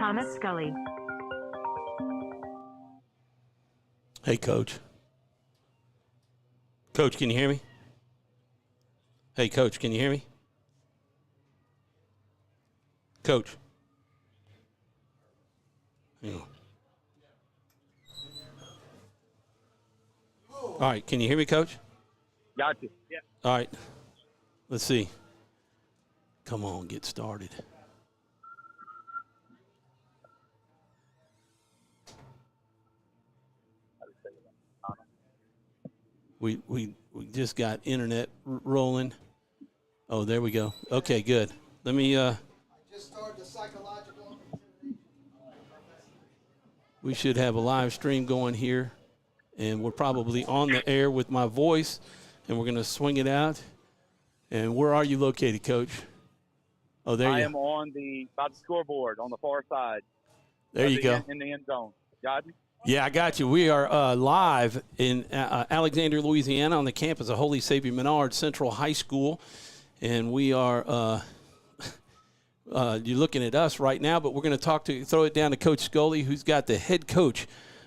Thomas Scully. Hey, Coach. Coach, can you hear me? Hey, Coach, can you hear me? Coach. Hang on. All right, can you hear me, Coach? Got you. Yeah. All right, let's see. Come on, get started. We just got internet rolling. Oh, there we go. Okay, good. Let me. I just started the psychological. We should have a live stream going here, and we're probably on the air with my voice, and we're going to swing it out. And where are you located, Coach? Oh, there you go. I am by the scoreboard on the far side. There you go. In the end zone. Got me? Yeah, I got you. We are live in Alexandria, Louisiana, on the campus of Holy Savior Menard Central High School, and we are. You're looking at us right now, but we're going to throw it down to Coach Scully, who's got the head coach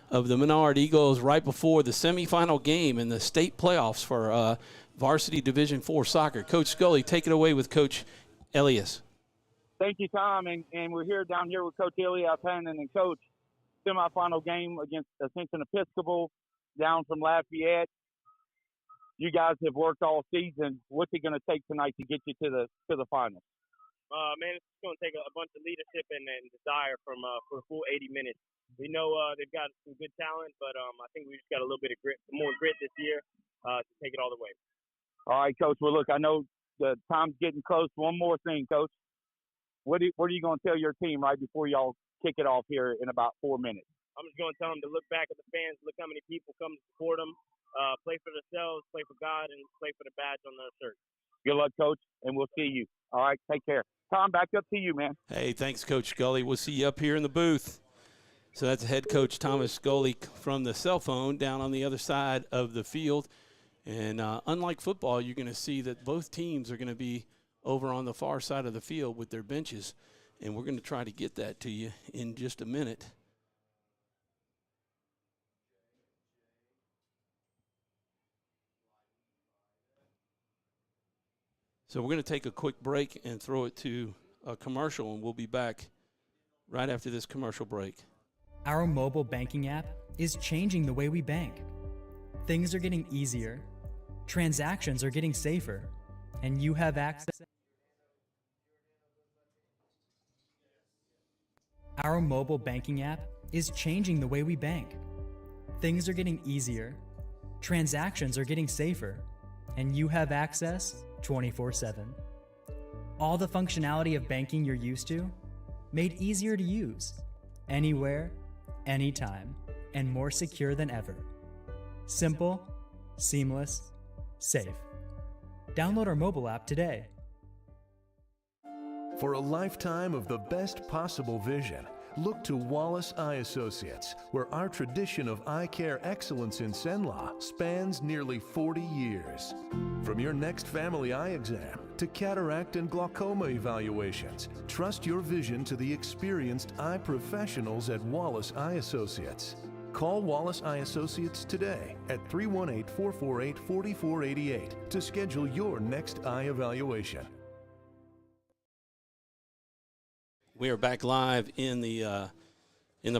of the Menard Eagles right before the semifinal game in the state playoffs for varsity Division IV soccer. Coach Scully, take it away with Coach Elias. Thank you, Tom, and we're down here with Coach Elias and Coach. Semifinal game against Ascension Episcopal down from Lafayette. You guys have worked all season. What's it going to take tonight to get you to the finals? Man, it's going to take a bunch of leadership and desire for a full 80 minutes. We know they've got some good talent, but I think we just got a little bit of more grit this year to take it all the way. All right, Coach. Well, look, I know the time's getting close. One more thing, Coach. What are you going to tell your team right before y'all kick it off here in about 4 minutes? I'm just going to tell them to look back at the fans, look how many people come to support them, play for themselves, play for God, and play for the badge on their shirt. Good luck, Coach, and we'll see you. All right, take care. Tom, back up to you, man. Hey, thanks, Coach Scully. We'll see you up here in the booth. So that's head coach Thomas Scully from the cell phone down on the other side of the field. And unlike football, you're going to see that both teams are going to be over on the far side of the field with their benches. And we're going to try to get that to you in just a minute. So we're going to take a quick break and throw it to a commercial, and we'll be back right after this commercial break. Our mobile banking app is changing the way we bank. Things are getting easier, transactions are getting safer, and you have access. Our mobile banking app is changing the way we bank. Things are getting easier, transactions are getting safer, and you have access 24/7. All the functionality of banking you're used to, made easier to use, anywhere, anytime, and more secure than ever. Simple, seamless, safe. Download our mobile app today. For a lifetime of the best possible vision, look to Wallace Eye Associates, where our tradition of eye care excellence in Cenla spans nearly 40 years. From your next family eye exam to cataract and glaucoma evaluations, trust your vision to the experienced eye professionals at Wallace Eye Associates. Call Wallace Eye Associates today at 318-448-4488 to schedule your next eye evaluation. We are back live in the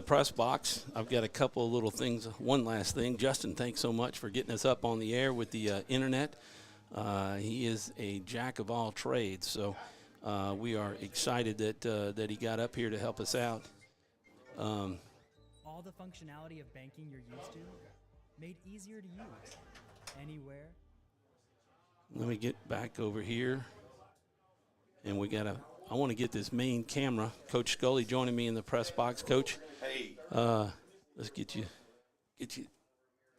press box. I've got a couple of little things. One last thing. Justin, thanks so much for getting us up on the air with the internet. He is a jack of all trades, so we are excited that he got up here to help us out. All the functionality of banking you're used to, made easier to use, anywhere. Let me get back over here, and I want to get this main camera. Coach Scully joining me in the press box. Coach, hey, let's get you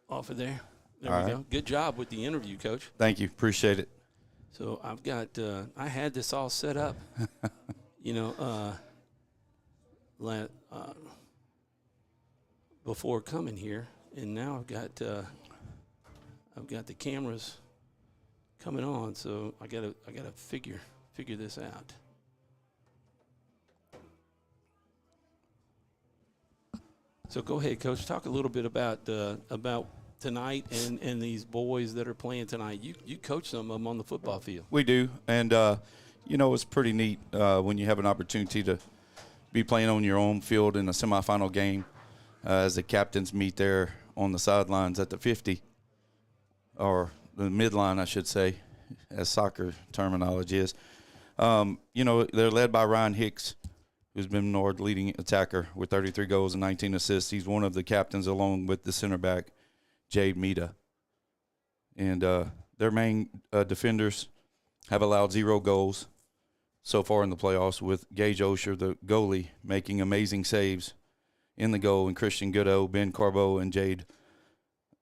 off of there. There we go. Good job with the interview, Coach. Thank you. Appreciate it. So I've got I had this all set up, before coming here, and now I've got the cameras coming on, so I gotta figure this out. So go ahead, Coach. Talk a little bit about tonight and these boys that are playing tonight. You coach some of them on the football field. We do, and it's pretty neat when you have an opportunity to be playing on your own field in a semifinal game as the captains meet there on the sidelines at the 50, or the midline, I should say, as soccer terminology is. They're led by Ryan Hicks, who's been Menard leading attacker with 33 goals and 19 assists. He's one of the captains along with the center back, Jade Mita. And their main defenders have allowed 0 goals so far in the playoffs, with Gage Osher, the goalie, making amazing saves in the goal, and Christian Goodo, Ben Carbo, and Jade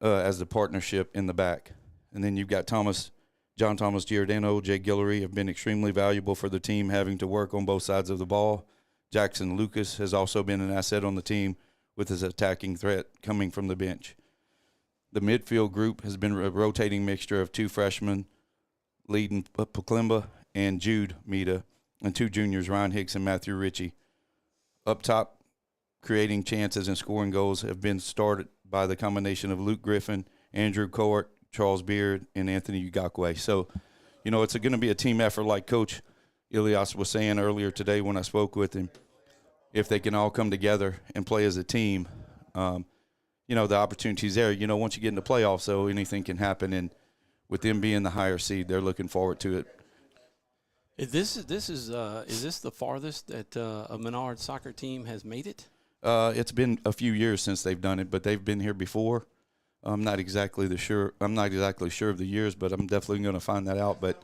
as the partnership in the back. And then you've got John Thomas Giordano, Jay Guillory have been extremely valuable for the team, having to work on both sides of the ball. Jackson Lucas has also been an asset on the team with his attacking threat coming from the bench. The midfield group has been a rotating mixture of 2 freshmen, leading Paklimba and Jude Mita, and 2 juniors, Ryan Hicks and Matthew Ritchie. Up top, creating chances and scoring goals have been started by the combination of Luke Griffin, Andrew Court, Charles Beard, and Anthony Ugakwe. So, it's going to be a team effort, like Coach Ilias was saying earlier today when I spoke with him. If they can all come together and play as a team, the opportunity's there. Once you get into playoffs, so anything can happen. And with them being the higher seed, they're looking forward to it. Is this the farthest that a Menard soccer team has made it? It's been a few years since they've done it, but they've been here before. I'm not exactly sure of the years, but I'm definitely going to find that out. But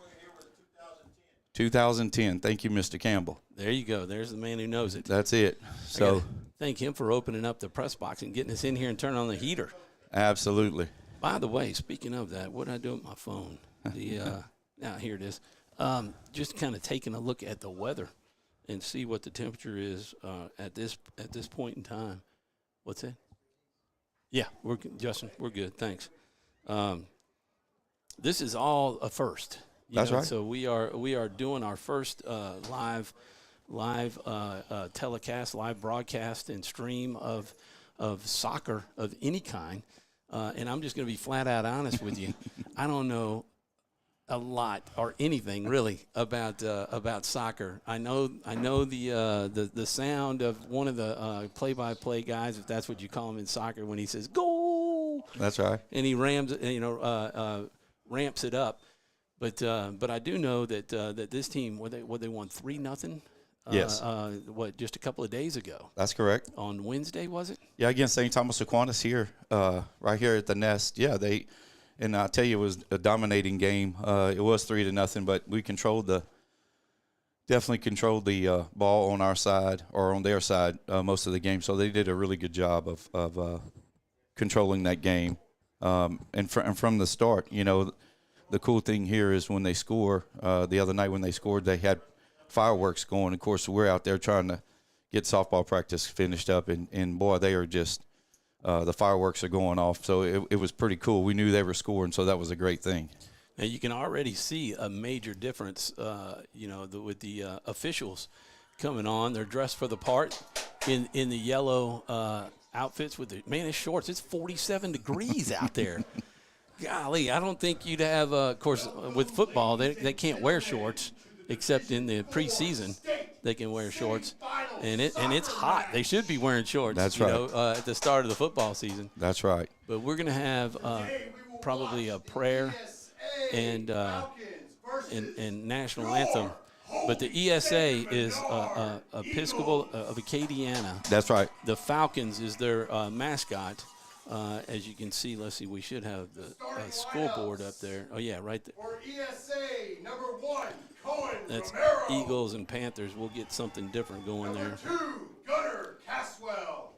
2010. Thank you, Mr. Campbell. There you go. There's the man who knows it. That's it. So thank him for opening up the press box and getting us in here and turning on the heater. Absolutely. By the way, speaking of that, what did I do with my phone? Now here it is. Just kind of taking a look at the weather and see what the temperature is at this point in time. What's that? Yeah, Justin, we're good. Thanks. This is all a first. That's right. So we are doing our first live telecast, live broadcast and stream of soccer of any kind. And I'm just going to be flat out honest with you. I don't know a lot or anything really about soccer. I know the sound of one of the play-by-play guys, if that's what you call him in soccer, when he says goal. That's right. And he ramps it up. But I do know that this team, they won 3-0. Yes. Just a couple of days ago? That's correct. On Wednesday, was it? Yeah, against St. Thomas Aquinas here, right here at the Nest. Yeah, and I tell you, it was a dominating game. It was 3-0, but we definitely controlled the ball on our side or on their side most of the game. So they did a really good job of controlling that game. And from the start, the cool thing here is when they score. The other night when they scored, they had fireworks going. Of course, we're out there trying to get softball practice finished up, and boy, they are just the fireworks are going off. So it was pretty cool. We knew they were scoring, so that was a great thing. Now you can already see a major difference, with the officials coming on. They're dressed for the part in the yellow outfits with the it's shorts. It's 47 degrees out there. Golly, I don't think you'd have. Of course, with football, they can't wear shorts except in the preseason. They can wear shorts, and it's hot. They should be wearing shorts. That's right. At the start of the football season. That's right. But we're going to have probably a prayer and national anthem. But the ESA is Episcopal of Acadiana. That's right. The Falcons is their mascot. As you can see, let's see, we should have the scoreboard up there. Oh, yeah, right there. For ESA, number 1, Cohen That's Romero. Eagles and Panthers. We'll get something different going there. Number 2, Gunnar Caswell.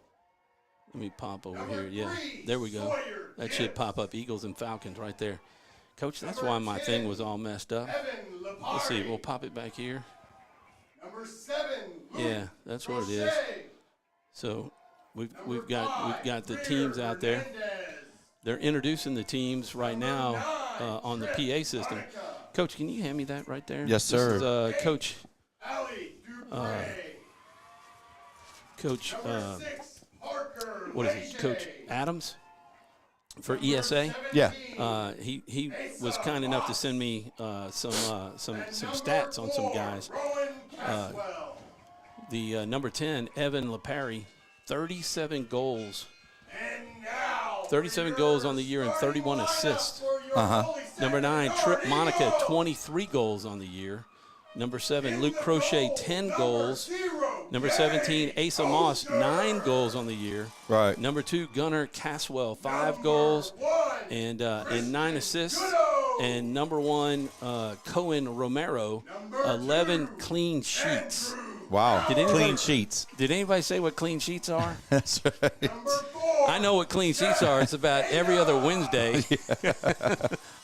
Let me pop over Number here. Yeah, 3, there we go. Sawyer That should pop up, Eagles and Falcons right there. Coach, that's Number why my 10, thing was all messed up. Evan Lapari. Let's see, we'll pop it back here. Number 7, Luke Yeah, that's what it is. Roche. So we've Number got 5, the Greer teams out there. Hernandez. They're introducing the teams right now Number 9, on the Trent PA system. Monica. Coach, can you hand me that right there? Yes, sir. This is Coach. Ali Dupre. Coach. Number 6, Parker what is it, Coach Adams for ESA. Yeah. He was kind enough to send me some stats on some guys. The number 10, Evan LaParry, 37 goals. 37 goals on the year and 31 assists. Number 9, Trip Monica, 23 goals on the year. Number 7, Luke Crochet, 10 goals. Number 17, Asa Moss, 9 goals on the year. Right. Number 2, Gunnar Caswell, 5 goals and 9 assists. And number 1, Cohen Romero, 11 clean sheets. Wow. Did Clean sheets. Did anybody say what clean sheets are? That's right. I know what clean sheets are. It's about every other Wednesday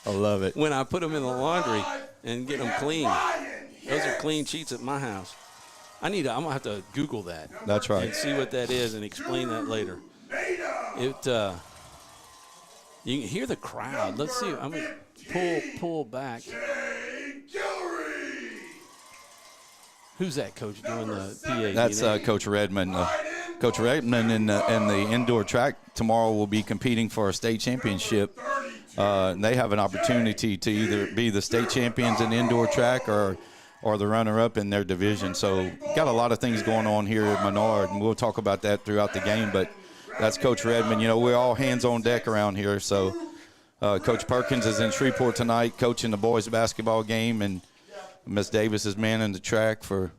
I love it. when I put them in the laundry and get them clean. Those are clean sheets at my house. I'm going to have to Google that. That's right. And see what that is and explain that later. You can hear the crowd. Let's see. I'm going to pull back. Who's that coach doing the PA? That's Coach Redmond. Coach Redmond in the indoor track tomorrow will be competing for a state championship. And they have an opportunity to either be the state champions in indoor track or the runner-up in their division. So got a lot of things going on here at Menard, and we'll talk about that throughout the game. But that's Coach Redmond. You know, we're all hands on deck around here. So Coach Perkins is in Shreveport tonight coaching the boys basketball game, and Miss Davis is manning the track from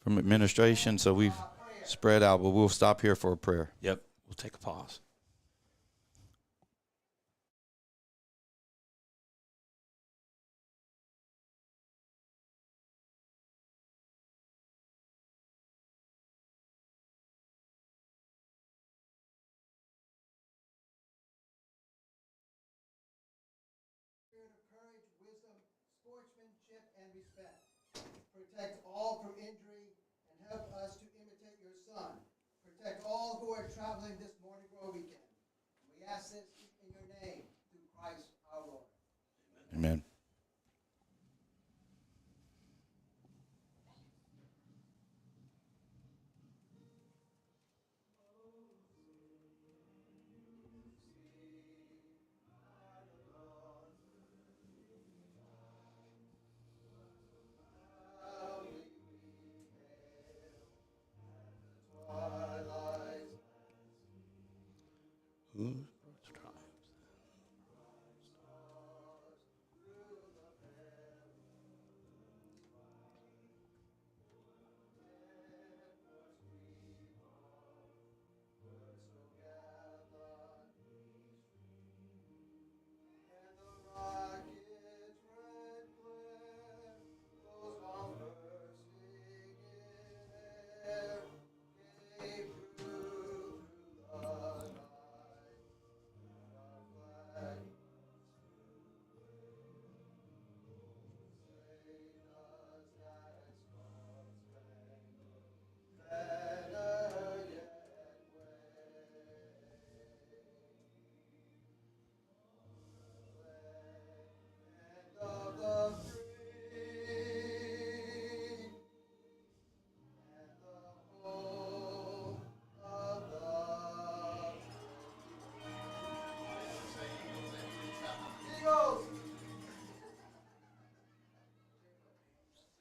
administration. So we've spread out, but we'll stop here for a prayer. Yep. We'll take a pause. And respect. Protect all from injury and help us to imitate your Son. Protect all who are traveling this Morning Glory weekend. We ask this in your name through Christ our Lord. Amen.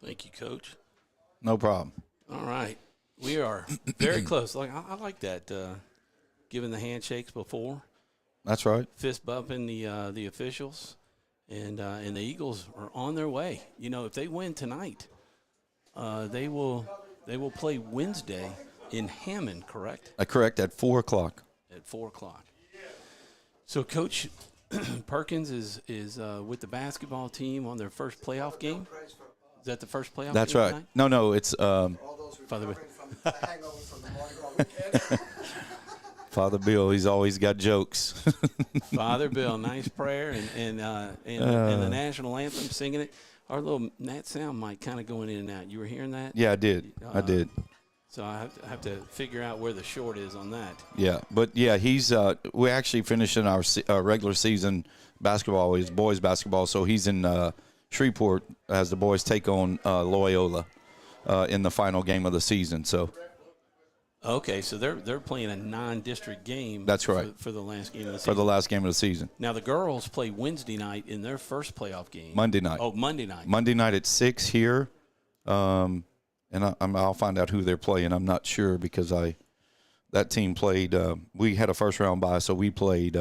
Thank you, Coach. No problem. All right. We are very close. I like that, giving the handshakes before. That's right. Fist bumping the officials. And the Eagles are on their way. You know, if they win tonight, they will play Wednesday in Hammond, correct? Correct, at 4 o'clock. At 4 o'clock. So Coach Perkins is with the basketball team on their first playoff game. Is that the first playoff That's game right. tonight? No, it's All those Father recovering from the hangover from the Morning Glory weekend. Father Bill. He's always got jokes. Father Bill, nice prayer and the national anthem, singing it. Our little that sound mic kind of going in and out. You were hearing that? Yeah, I did. I did. So I have to figure out where the short is on that. Yeah, but yeah, he's we're actually finishing our regular season basketball. It's boys basketball, so he's in Shreveport as the boys take on Loyola in the final game of the season. So Okay, so they're playing a non-district game. That's right. For the last game of the For season. the last game of the season. Now the girls play Wednesday night in their first playoff game. Monday night. Oh, Monday night. Monday night at 6 here. And I'll find out who they're playing. I'm not sure because that team played. We had a first round bye, so we played.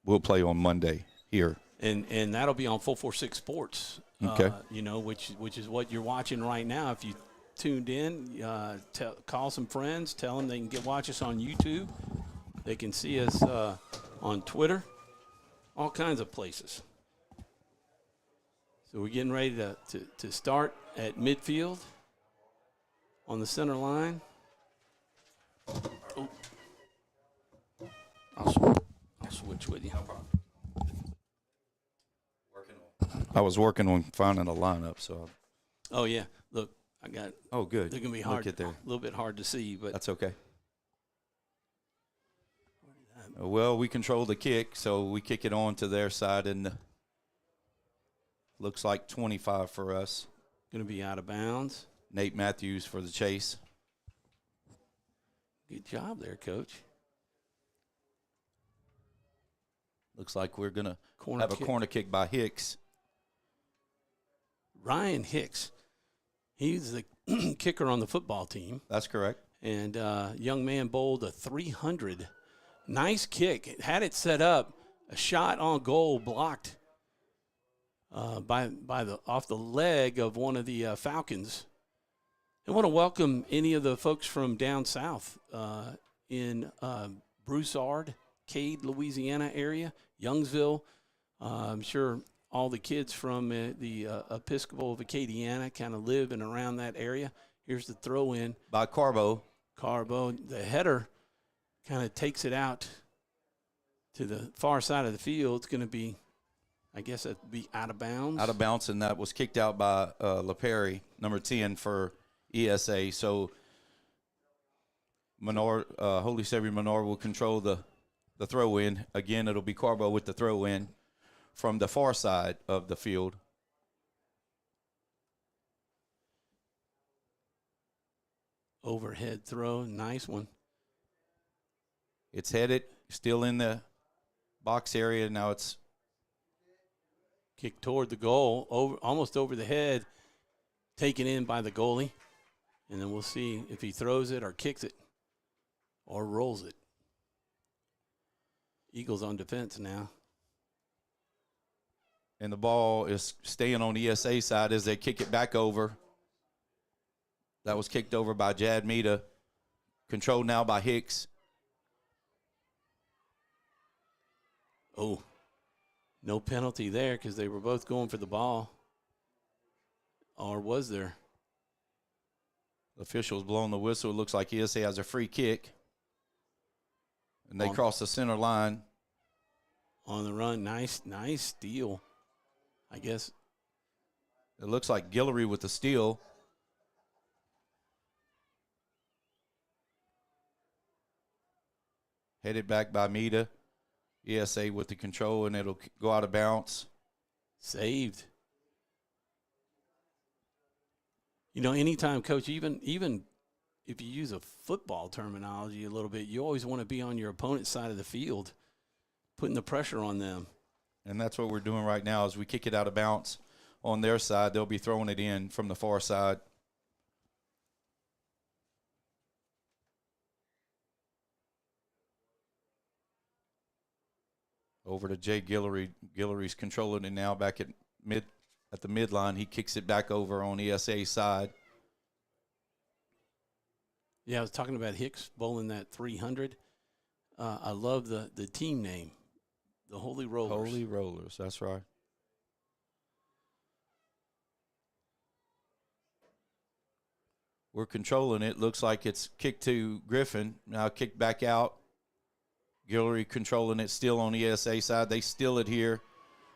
We'll play on Monday here. And that'll be on 446 Sports. Okay. Which is what you're watching right now. If you tuned in, call some friends, tell them they can watch us on YouTube. They can see us on Twitter, all kinds of places. So we're getting ready to start at midfield on the center line. Oh. I'll switch with you. I was working on finding a lineup, so. Oh yeah, look, I got. Oh, good. They're gonna be hard. Look at there. A little bit hard to see, but That's okay. Well, we control the kick, so we kick it on to their side, and looks like 25 for us. gonna be out of bounds. Nate Matthews for the chase. Good job there, Coach. Looks like we're going to Corner have a kick. corner kick by Hicks. Ryan Hicks, he's the kicker on the football team, That's correct. and young man bowled a 300. Nice kick. Had it set up, a shot on goal blocked by the off the leg of one of the Falcons. I want to welcome any of the folks from down south in Broussard, Cade, Louisiana area, Youngsville. I'm sure all the kids from the Episcopal of Acadiana kind of live in around that area. Here's the throw in. By Carbo. The header kind of takes it out to the far side of the field. It's going to be, I guess it'd be out of bounds. Out of bounds, and that was kicked out by LaPerry, number 10 for ESA. So Menard, Holy Savior Menard will control the throw in. Again, it'll be Carbo with the throw in from the far side of the field. Overhead throw, nice one. It's headed, still in the box area. Now it's Kick toward the goal, almost over the head, taken in by the goalie. And then we'll see if he throws it or kicks it or rolls it. Eagles on defense now. and the ball is staying on the ESA side as they kick it back over. That was kicked over by Jad Mita. Controlled now by Hicks. Oh, no penalty there because they were both going for the ball. Or was there? The officials blowing the whistle. It looks like ESA has a free kick. And they cross the center line. On the run. Nice steal. I guess. It looks like Guillory with the steal. Headed back by Mita. ESA with the control, and it'll go out of bounds. Saved. You know, anytime, Coach, even if you use a football terminology a little bit, you always want to be on your opponent's side of the field, putting the pressure on them. And that's what we're doing right now as we kick it out of bounds on their side. They'll be throwing it in from the far side. Over to Jay Guillory. Guillory's controlling it now back at the midline. He kicks it back over on ESA's side. Yeah, I was talking about Hicks bowling that 300. I love the team name, the Holy Rollers. Holy Rollers, that's right. We're controlling it. Looks like it's kicked to Griffin. Now kicked back out. Guillory controlling it still on the ESA side. They steal it here.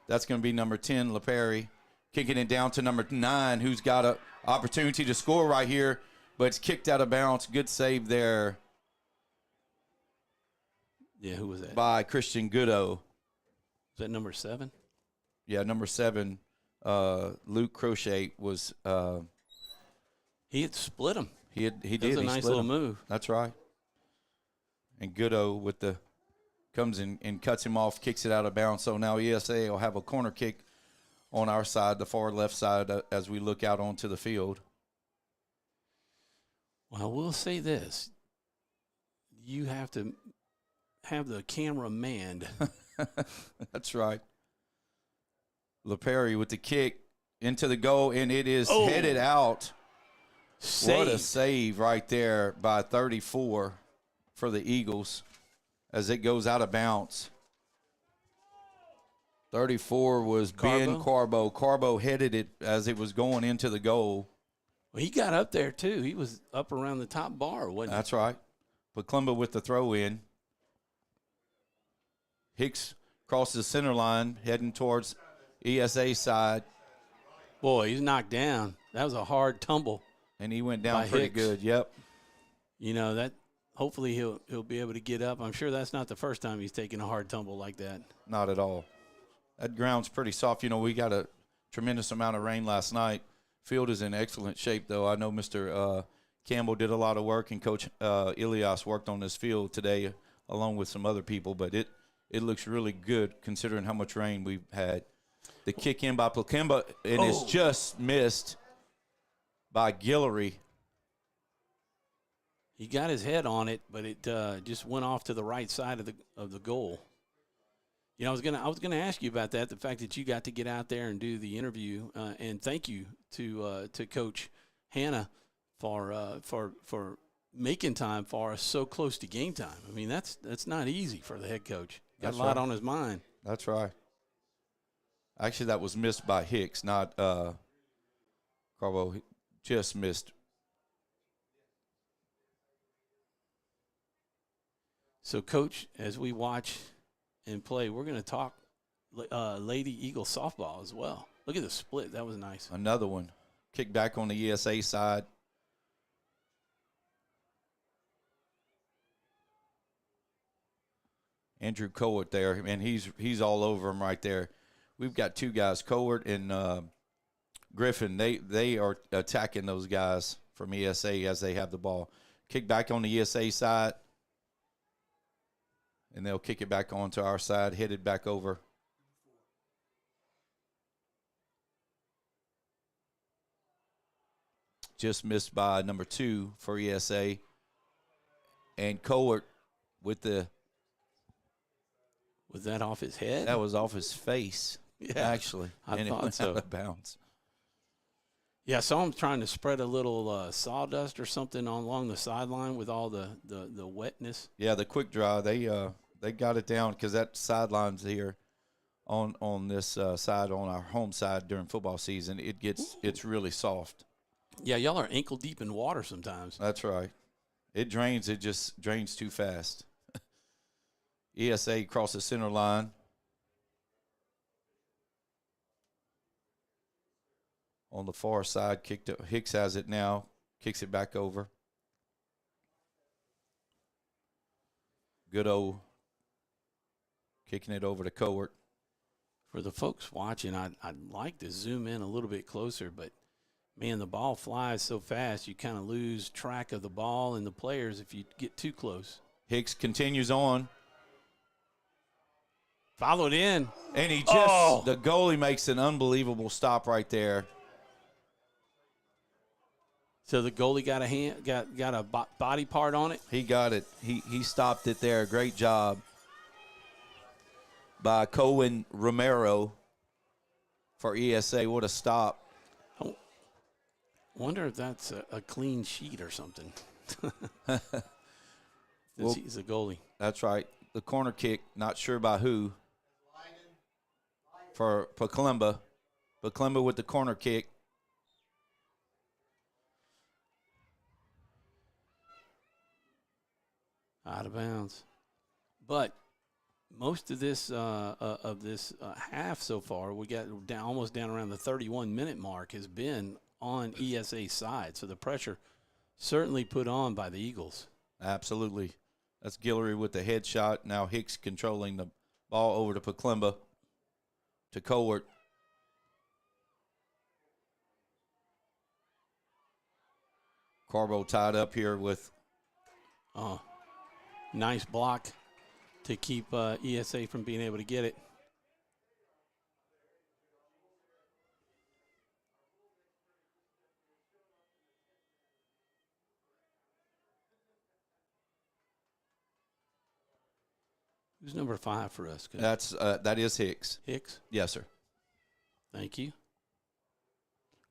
That's going to be number 10, LaPerry. Kicking it down to number 9, who's got an opportunity to score right here, but it's kicked out of bounds. Good save there. Yeah, who was that? By Christian Goodo. Was that number 7? Yeah, number 7, Luke Crochet was he had split him. He did. It was a He nice split little him. move. That's right. And Goodo with the comes in and cuts him off, kicks it out of bounds. So now ESA will have a corner kick on our side, the far left side, as we look out onto the field. Well, we'll say this. You have to have the camera manned. That's right. LePerry with the kick into the goal, and it is headed out. What a save right there by 34 for the Eagles as it goes out of bounds. 34 was Ben Carbo. Carbo headed it as it was going into the goal. Well, he got up there, too. He was up around the top bar, wasn't he? That's right. Paclemba with the throw in. Hicks crosses the center line, heading towards ESA side. Boy, he's knocked down. That was a hard tumble. And he went down by pretty Hicks. good. Yep. You know, that hopefully he'll be able to get up. I'm sure that's not the first time he's taken a hard tumble like that. Not at all. That ground's pretty soft. You know, we got a tremendous amount of rain last night. Field is in excellent shape, though. I know Mr. Campbell did a lot of work, and Coach Ilias worked on this field today along with some other people, but it looks really good considering how much rain we've had. The kick in by Paclemba, and it's just missed by Guillory. He got his head on it, but it just went off to the right side of the goal. You know, I was gonna ask you about that. The fact that you got to get out there and do the interview, and thank you to Coach Hannah for making time for us so close to game time. I mean, that's not easy for the head coach. Got a lot on his mind. That's right. Actually, that was missed by Hicks, not Carbo. Just missed. So, Coach, as we watch and play, we're going to talk Lady Eagle softball as well. Look at the split. That was nice. Another one. Kick back on the ESA side. Andrew Cowart there, and he's all over him right there. We've got two guys, Cowart and Griffin. They are attacking those guys from ESA as they have the ball. Kick back on the ESA side. And they'll kick it back onto our side, headed back over. Just missed by number 2 for ESA. And Cowart with the... Was that off his head? That was off his face, actually. I and thought it went so. out of bounds. Yeah, I saw him trying to spread a little sawdust or something along the sideline with all the wetness. Yeah, the quick dry, they got it down because that sideline's here on this side, on our home side during football season. It's really soft. Yeah, y'all are ankle deep in water sometimes. That's right. It drains. It just drains too fast. ESA crosses center line. On the far side, kicked it. Hicks has it now. Kicks it back over. Goodo kicking it over to Cowart. For the folks watching, I'd like to zoom in a little bit closer, but, man, the ball flies so fast you kind of lose track of the ball and the players if you get too close. Hicks continues on. Followed in. And he just, the goalie makes an unbelievable stop right there. So the goalie got a body part on it? He got it. He stopped it there. Great job by Cohen Romero for ESA. What a stop. I wonder if that's a clean sheet or something. Well, he's a goalie. That's right. The corner kick, not sure by who, for Paclemba. Paclemba with the corner kick. Out of bounds. But most of this half so far, we got almost down around the 31-minute mark, has been on ESA's side. So the pressure certainly put on by the Eagles. Absolutely. That's Guillory with the headshot. Now Hicks controlling the ball over to Paclemba, to Cowart. Carbo tied up here with. Oh, nice block to keep ESA from being able to get it. Who's number 5 for us? That is Hicks. Hicks? Yes, sir. Thank you.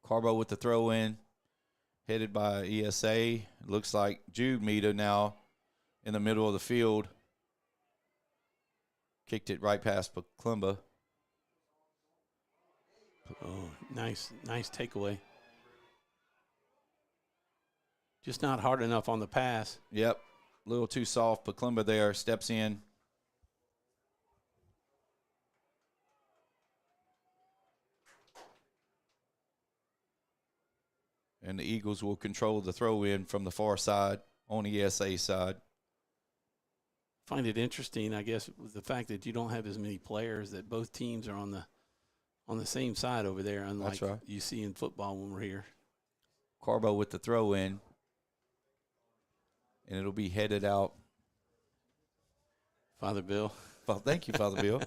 Carbo with the throw in, headed by ESA. Looks like Jude Mita now in the middle of the field. Kicked it right past Paclimba. Oh, nice takeaway. Just not hard enough on the pass. Yep, a little too soft. Paclimba there steps in. And the Eagles will control the throw in from the far side on the ESA side. Find it interesting, I guess, with the fact that you don't have as many players, that both teams are on the same side over there, unlike That's right. you see in football when we're here. Carbo with the throw in. And it'll be headed out. Father Bill. Well, thank you, Father Bill.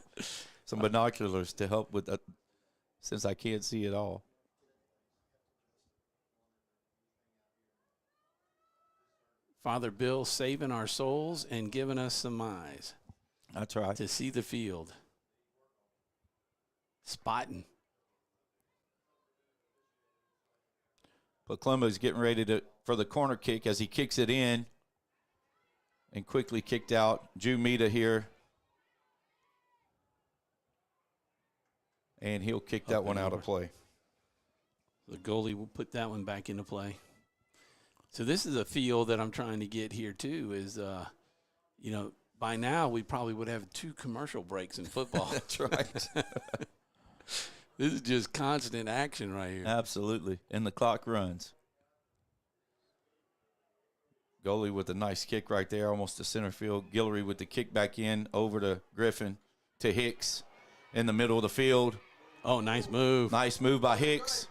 Some binoculars to help with that, since I can't see it all. Father Bill saving our souls and giving us some eyes. That's right. To see the field. Spotting. Paclimba is getting ready for the corner kick as he kicks it in and quickly kicked out. Jumita here. And he'll kick that one out of play. The goalie will put that one back into play. So this is a field that I'm trying to get here too is, by now we probably would have 2 commercial breaks in football. That's right. This is just constant action right here. Absolutely. And the clock runs. Goalie with a nice kick right there, almost to center field. Guillory with the kick back in over to Griffin to Hicks in the middle of the field. Oh, nice move. Nice move by Hicks.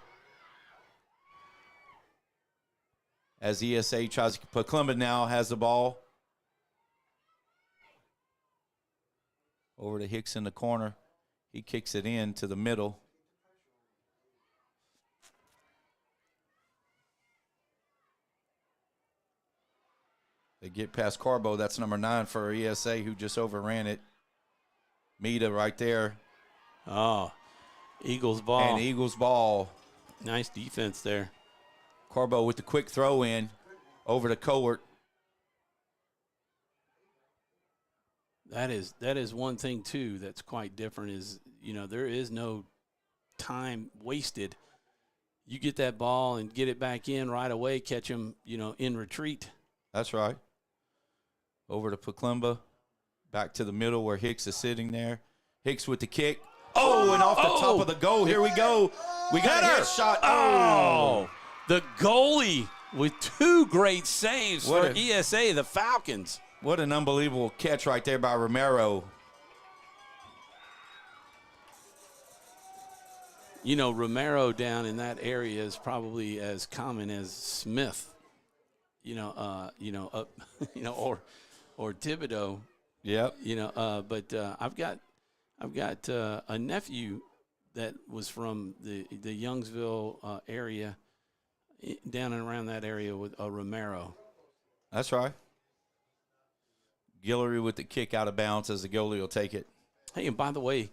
As ESA tries to, Paclimba now has the ball. Over to Hicks in the corner. He kicks it in to the middle. They get past Carbo. That's number 9 for ESA, who just overran it. Mita right there. Oh, Eagles ball. And Eagles ball. Nice defense there. Carbo with the quick throw in over to Cowart. That is one thing too that's quite different is, there is no time wasted. You get that ball and get it back in right away, catch them, in retreat. That's right. Over to Paclimba. Back to the middle where Hicks is sitting there. Hicks with the kick. Oh, and off the top of the goal. Here we go. We got a headshot. Oh, the goalie with 2 great saves for ESA, the Falcons. What an unbelievable catch right there by Romero. Romero down in that area is probably as common as Smith, or Thibodeau. Yep. But I've got a nephew that was from the Youngsville area, down and around that area with Romero. That's right. Guillory with the kick out of bounds as the goalie will take it. Hey, and by the way,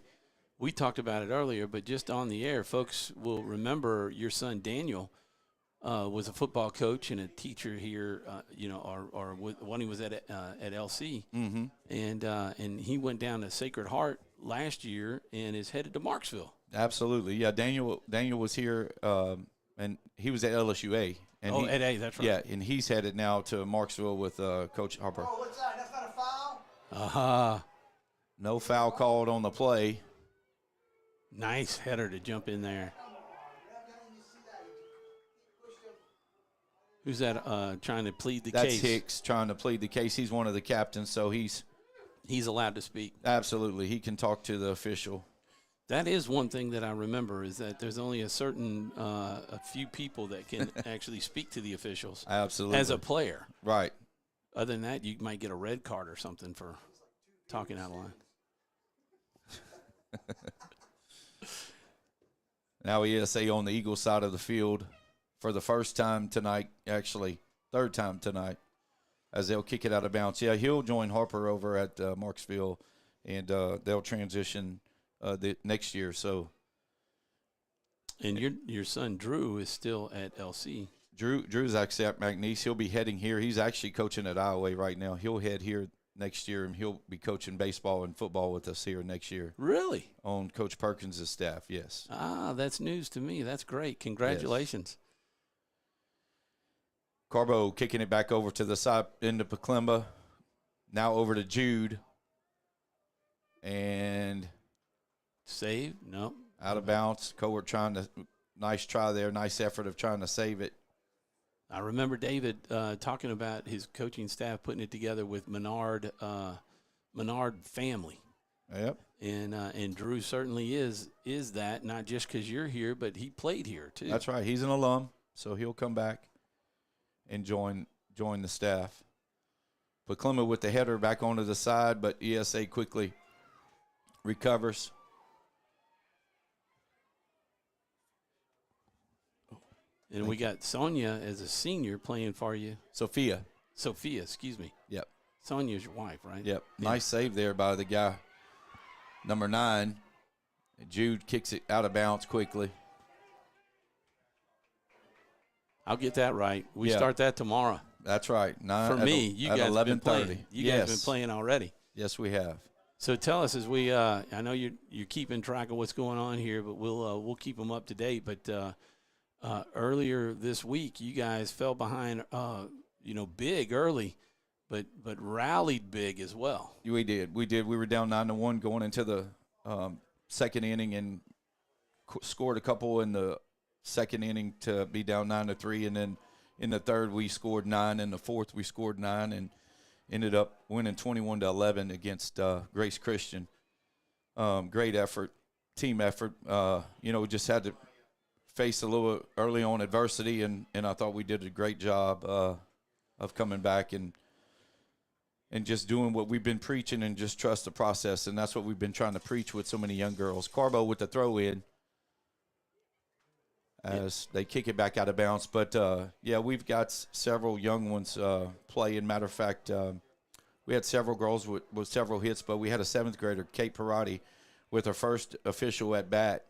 we talked about it earlier, but just on the air, folks will remember your son Daniel was a football coach and a teacher here, when he was at LC, and he went down to Sacred Heart last year and is headed to Marksville. Absolutely, yeah. Daniel was here, and he was at LSUA. And at A, that's right. Yeah, and he's headed now to Marksville with Coach Harper. Oh, what's that? That's not a foul? No foul called on the play. Nice header to jump in there. Who's that trying to plead the case? That's Hicks trying to plead the case. He's one of the captains, so he's allowed to speak. Absolutely. He can talk to the official. That is one thing that I remember is that there's only a certain a few people that can actually speak to the officials. Absolutely. As a player. Right. Other than that, you might get a red card or something for talking out of line. Now ESA on the Eagles side of the field for the first time tonight, actually third time tonight, as they'll kick it out of bounds. Yeah, he'll join Harper over at Marksville, and they'll transition the next year. So, and your son Drew is still at LC. Drew's actually at McNeese. He'll be heading here. He's actually coaching at Iowa right now. He'll head here next year, and he'll be coaching baseball and football with us here next year. Really? On Coach Perkins' staff, yes. Ah, that's news to me. That's great. Congratulations. Yes. Carbo kicking it back over to the side into Paclemba. Now over to Jude. And save? No. Out of bounds. Cowart trying to, nice try there. Nice effort of trying to save it. I remember David talking about his coaching staff putting it together with Menard family. Yep. And Drew certainly is that, not just because you're here, but he played here too. That's right. He's an alum, so he'll come back and join the staff. Paclemba with the header back onto the side, but ESA quickly recovers. And we got Sonia as a senior playing for you. Sophia, excuse me. Yep. Sonia's your wife, right? Yep. Yeah. Nice save there by the guy, number 9. Jude kicks it out of bounds quickly. I'll get that right. We start that tomorrow. That's right. For me, you guys have been playing. You guys have been playing already. Yes, we have. So tell us, as we, I know you're keeping track of what's going on here, but we'll keep them up to date. But earlier this week, you guys fell behind, big early, but rallied big as well. We did. We were down 9-1 going into the second inning and scored a couple in the second inning to be down 9-3, and then in the third we scored 9, in the fourth we scored 9, and ended up winning 21-11 against Grace Christian. Great effort, team effort. We just had to face a little early on adversity, and I thought we did a great job of coming back and just doing what we've been preaching and just trust the process, and that's what we've been trying to preach with so many young girls. Carbo with the throw in as they kick it back out of bounds. But, we've got several young ones playing. Matter of fact, we had several girls with several hits, but we had a 7th grader, Kate Parati, with her first official at bat.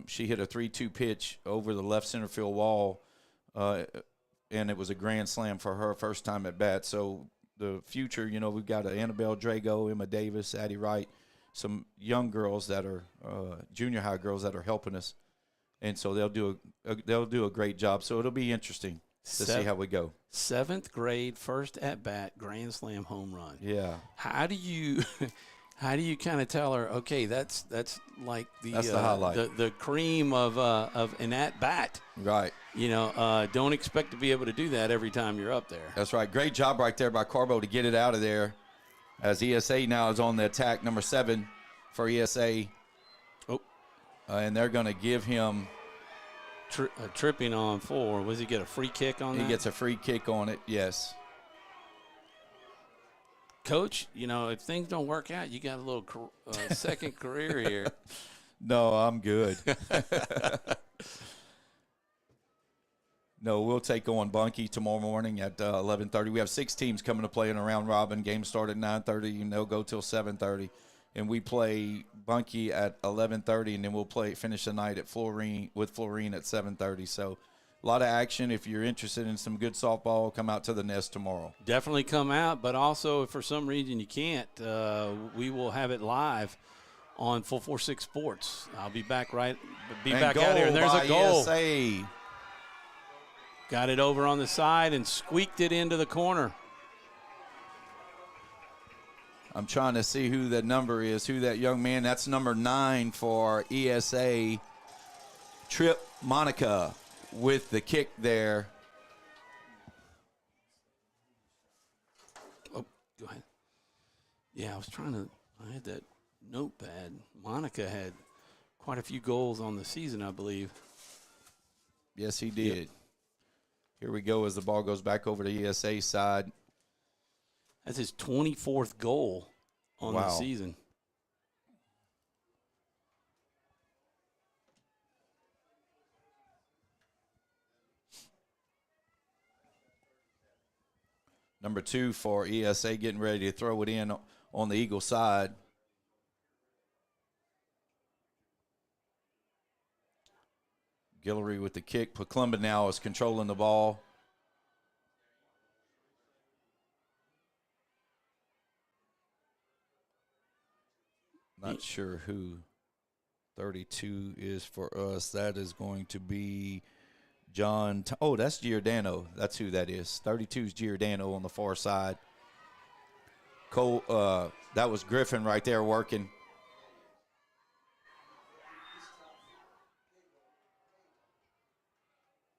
She hit a 3-2 pitch over the left center field wall, and it was a grand slam for her first time at bat. So the future, we've got Annabelle Drago, Emma Davis, Addie Wright, some young girls that are junior high girls that are helping us. And so they'll do a great job. So it'll be interesting to see how we go. 7th grade, first at bat, grand slam home run. Yeah. How do you kind of tell her? Okay, that's like that's the highlight, the cream of an at bat. Right. Don't expect to be able to do that every time you're up there. That's right. Great job right there by Carbo to get it out of there. As ESA now is on the attack, number 7 for ESA. And they're going to give him tripping on 4. Was he get a free kick on that? He gets a free kick on it, yes. Coach, if things don't work out, you got a little second career here. No, I'm good. No, we'll take on Bunkie tomorrow morning at 11:30. We have 6 teams coming to play in a round robin. Games start at 9:30, and they'll go till 7:30. And we play Bunkie at 11:30, and then we'll finish the night at Florine at 7:30. So a lot of action. If you're interested in some good softball, come out to the Nest tomorrow. Definitely come out, but also if for some reason you can't, we will have it live on 446 Sports. I'll be back back out here, and there's a goal. ESA. Got it over on the side and squeaked it into the corner. I'm trying to see who that number is, who that young man. That's number 9 for ESA, Trip Monica, with the kick there. Oh, go ahead. Yeah, I had that notepad. Monica had quite a few goals on the season, I believe. Yes, he did. Yep. Here we go as the ball goes back over to ESA side. That's his 24th goal on the season. Number 2 for ESA getting ready to throw it in on the Eagle side. Guillory with the kick. Paclumba now is controlling the ball. Not sure who 32 is for us. That is going to be John. Oh, that's Giordano. That's who that is. 32 is Giordano on the far side. Cole, that was Griffin right there working.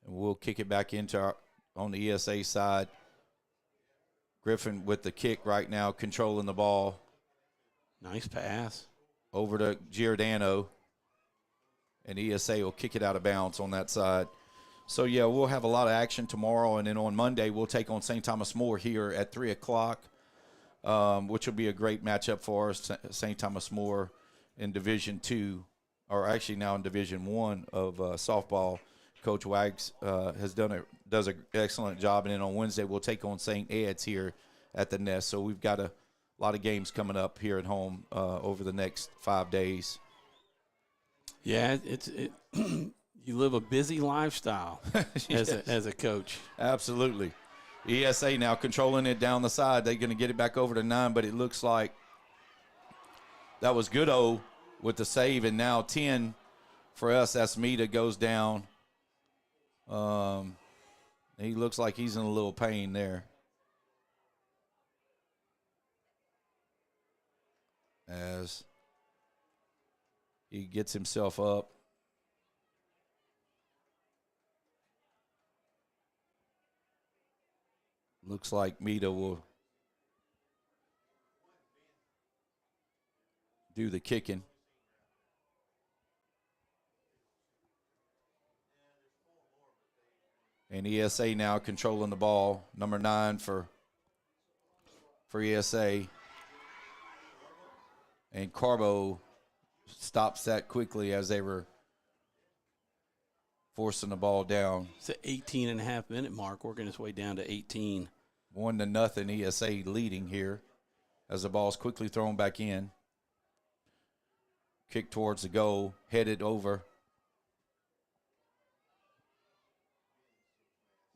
And we'll kick it back into on the ESA side. Griffin with the kick right now, controlling the ball. Nice pass. Over to Giordano. And ESA will kick it out of bounds on that side. So, yeah, we'll have a lot of action tomorrow. And then on Monday, we'll take on St. Thomas More here at 3 o'clock, which will be a great matchup for us. St. Thomas More in Division II, or actually now in Division I of softball. Coach Wags does an excellent job. And then on Wednesday, we'll take on St. Ed's here at the Nest. So we've got a lot of games coming up here at home over the next 5 days. Yeah, you live a busy lifestyle Yes. as a coach. Absolutely. ESA now controlling it down the side. They're going to get it back over to 9, but it looks like that was Goodo with the save, and now 10 for us. Asmita goes down. He looks like he's in a little pain there. As he gets himself up. Looks like Mita will do the kicking. And ESA now controlling the ball. Number 9 for ESA. And Carbo stops that quickly as they were forcing the ball down. It's an 18.5-minute mark, working its way down to 18. 1-0 ESA leading here as the ball's quickly thrown back in. Kick towards the goal, headed over.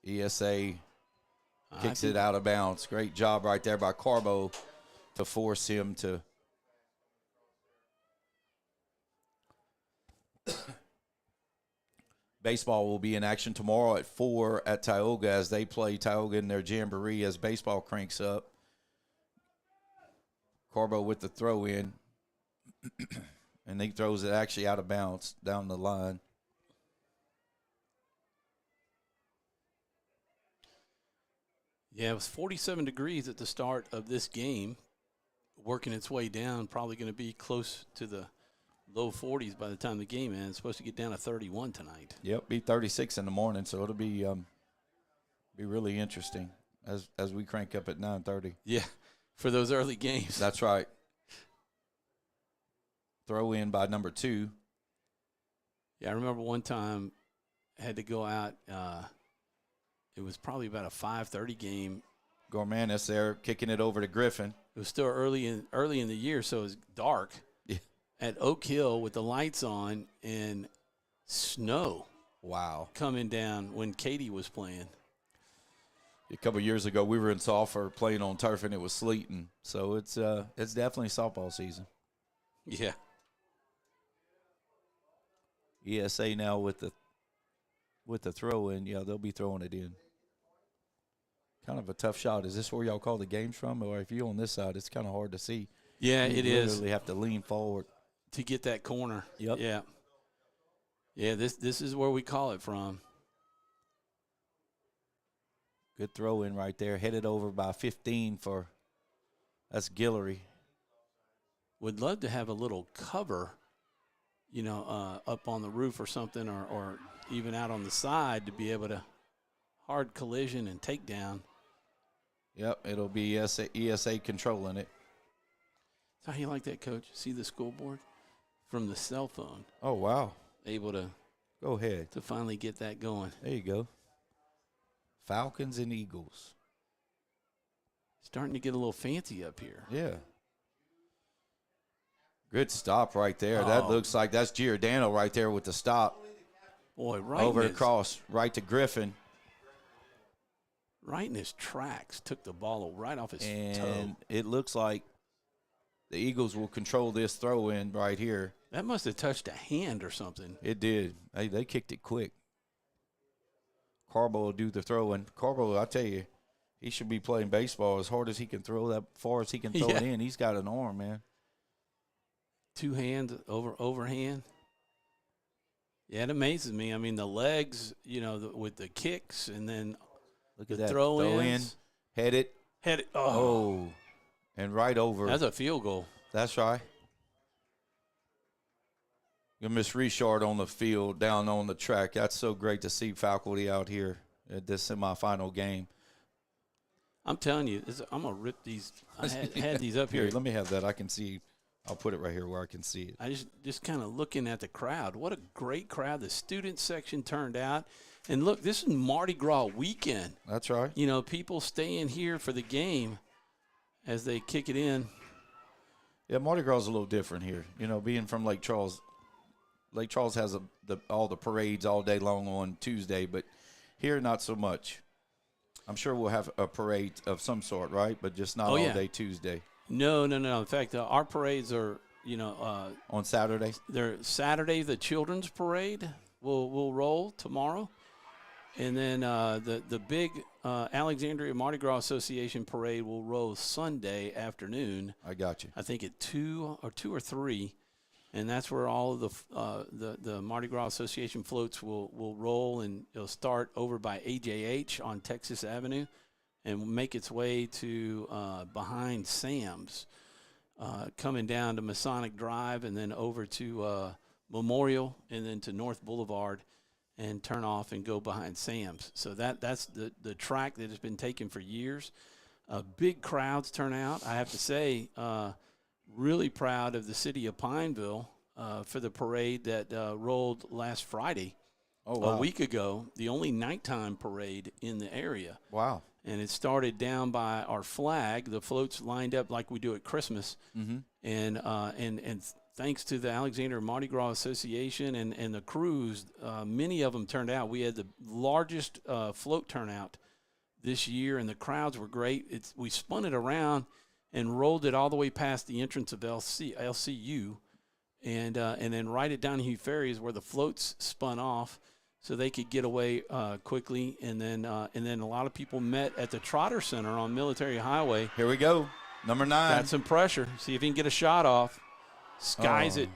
ESA kicks it out of bounds. Great job right there by Carbo to force him to Baseball will be in action tomorrow at 4 at Tioga as they play Tioga in their jamboree as baseball cranks up. Carbo with the throw in. And he throws it actually out of bounds down the line. Yeah, it was 47 degrees at the start of this game, working its way down, probably going to be close to the low 40s by the time the game ends. It's supposed to get down to 31 tonight. Yep, be 36 in the morning, so it'll be really interesting as we crank up at 9:30. Yeah, for those early games. That's right. Throw in by number 2. Yeah, I remember one time I had to go out. It was probably about a 5:30 game. Gormanis there kicking it over to Griffin. It was still early in the year, so it was dark. Yeah. At Oak Hill with the lights on and snow. Wow. Coming down when Katie was playing. A couple of years ago, we were in Sulphur playing on turf, and it was sleeting. So it's definitely softball season. Yeah. ESA now with the throw in. Yeah, they'll be throwing it in. Kind of a tough shot. Is this where y'all call the games from? Or if you're on this side, it's kind of hard to see. Yeah, it is. You literally have to lean forward to get that corner. Yep. Yeah. Yeah, this is where we call it from. Good throw in right there. Headed over by 15 for that's Guillory. Would love to have a little cover up on the roof or something, or even out on the side to be able to hard collision and takedown. Yep, it'll be ESA controlling it. How you like that, Coach? See the scoreboard from the cell phone. Oh, wow. Able to go ahead to finally get that going. There you go. Falcons and Eagles. Starting to get a little fancy up here. Yeah. Good stop right there. That looks like that's Giordano right there with the stop. Boy, right over across, right to Griffin. Right in his tracks, took the ball right off his toe. And it looks like the Eagles will control this throw in right here. That must have touched a hand or something. It did. They kicked it quick. Carbo will do the throw. And Carbo, I tell you, he should be playing baseball as hard as he can throw, that far as he can throw it in. He's got an arm, man. Two hands overhand. Yeah, it amazes me. I mean, the legs, with the kicks and then look at the that. Throw in, head it. Oh. And right over. That's a field goal. That's right. Miss Richard on the field, down on the track. That's so great to see faculty out here at this semifinal game. I'm telling you, I'm going to rip these. I had these up here. Let me have that. I can see. I'll put it right here where I can see it. I just kind of looking at the crowd. What a great crowd. The student section turned out. And look, this is Mardi Gras weekend. That's right. People staying here for the game as they kick it in. Yeah, Mardi Gras is a little different here. Being from Lake Charles. Lake Charles has all the parades all day long on Tuesday, but here not so much. I'm sure we'll have a parade of some sort, right? But just not all day Tuesday. No. In fact, our parades are, on Saturday. They're Saturday. The children's parade will roll tomorrow, and then the big Alexandria Mardi Gras Association parade will roll Sunday afternoon. I got you. I think at 2 or 3. And that's where all of the Mardi Gras Association floats will roll, and it'll start over by AJH on Texas Avenue and make its way to behind Sam's, coming down to Masonic Drive and then over to Memorial and then to North Boulevard and turn off and go behind Sam's. So that's the track that has been taken for years. Big crowds turn out. I have to say, really proud of the city of Pineville for the parade that rolled last Friday, a week ago, the only nighttime parade in the area. Wow. And it started down by our flag. The floats lined up like we do at Christmas. Mm-hmm. And thanks to the Alexander Mardi Gras Association and the crews, many of them turned out. We had the largest float turnout this year, and the crowds were great. We spun it around and rolled it all the way past the entrance of LCU, and then right at Donahue Ferry is where the floats spun off, so they could get away quickly. And then a lot of people met at the Trotter Center on Military Highway. Here we go, number 9. Got some pressure. See if he can get a shot off. Skies it.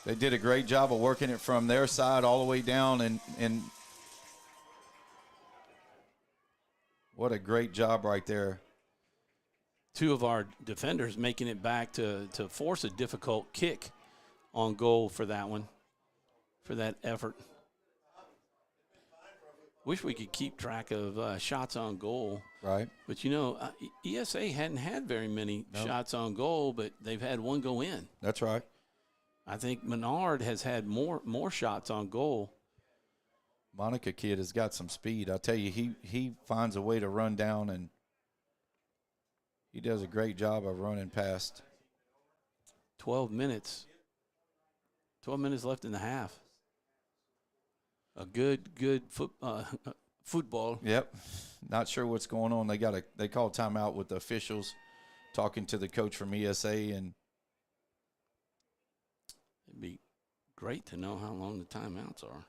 They did a great job of working it from their side all the way down, and what a great job right there. Two of our defenders making it back to force a difficult kick on goal for that one, for that effort. Wish we could keep track of shots on goal. Right. But, ESA hadn't had very many shots on goal, but they've had one go in. That's right. I think Menard has had more shots on goal. Monica kid has got some speed. I tell you, he finds a way to run down, and he does a great job of running past. 12 minutes. 12 minutes left in the half. A good football. Yep. Not sure what's going on. They call timeout with the officials, talking to the coach from ESA, and it'd be great to know how long the timeouts are.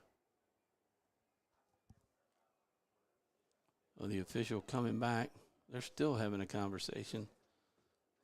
Oh, the official coming back. They're still having a conversation.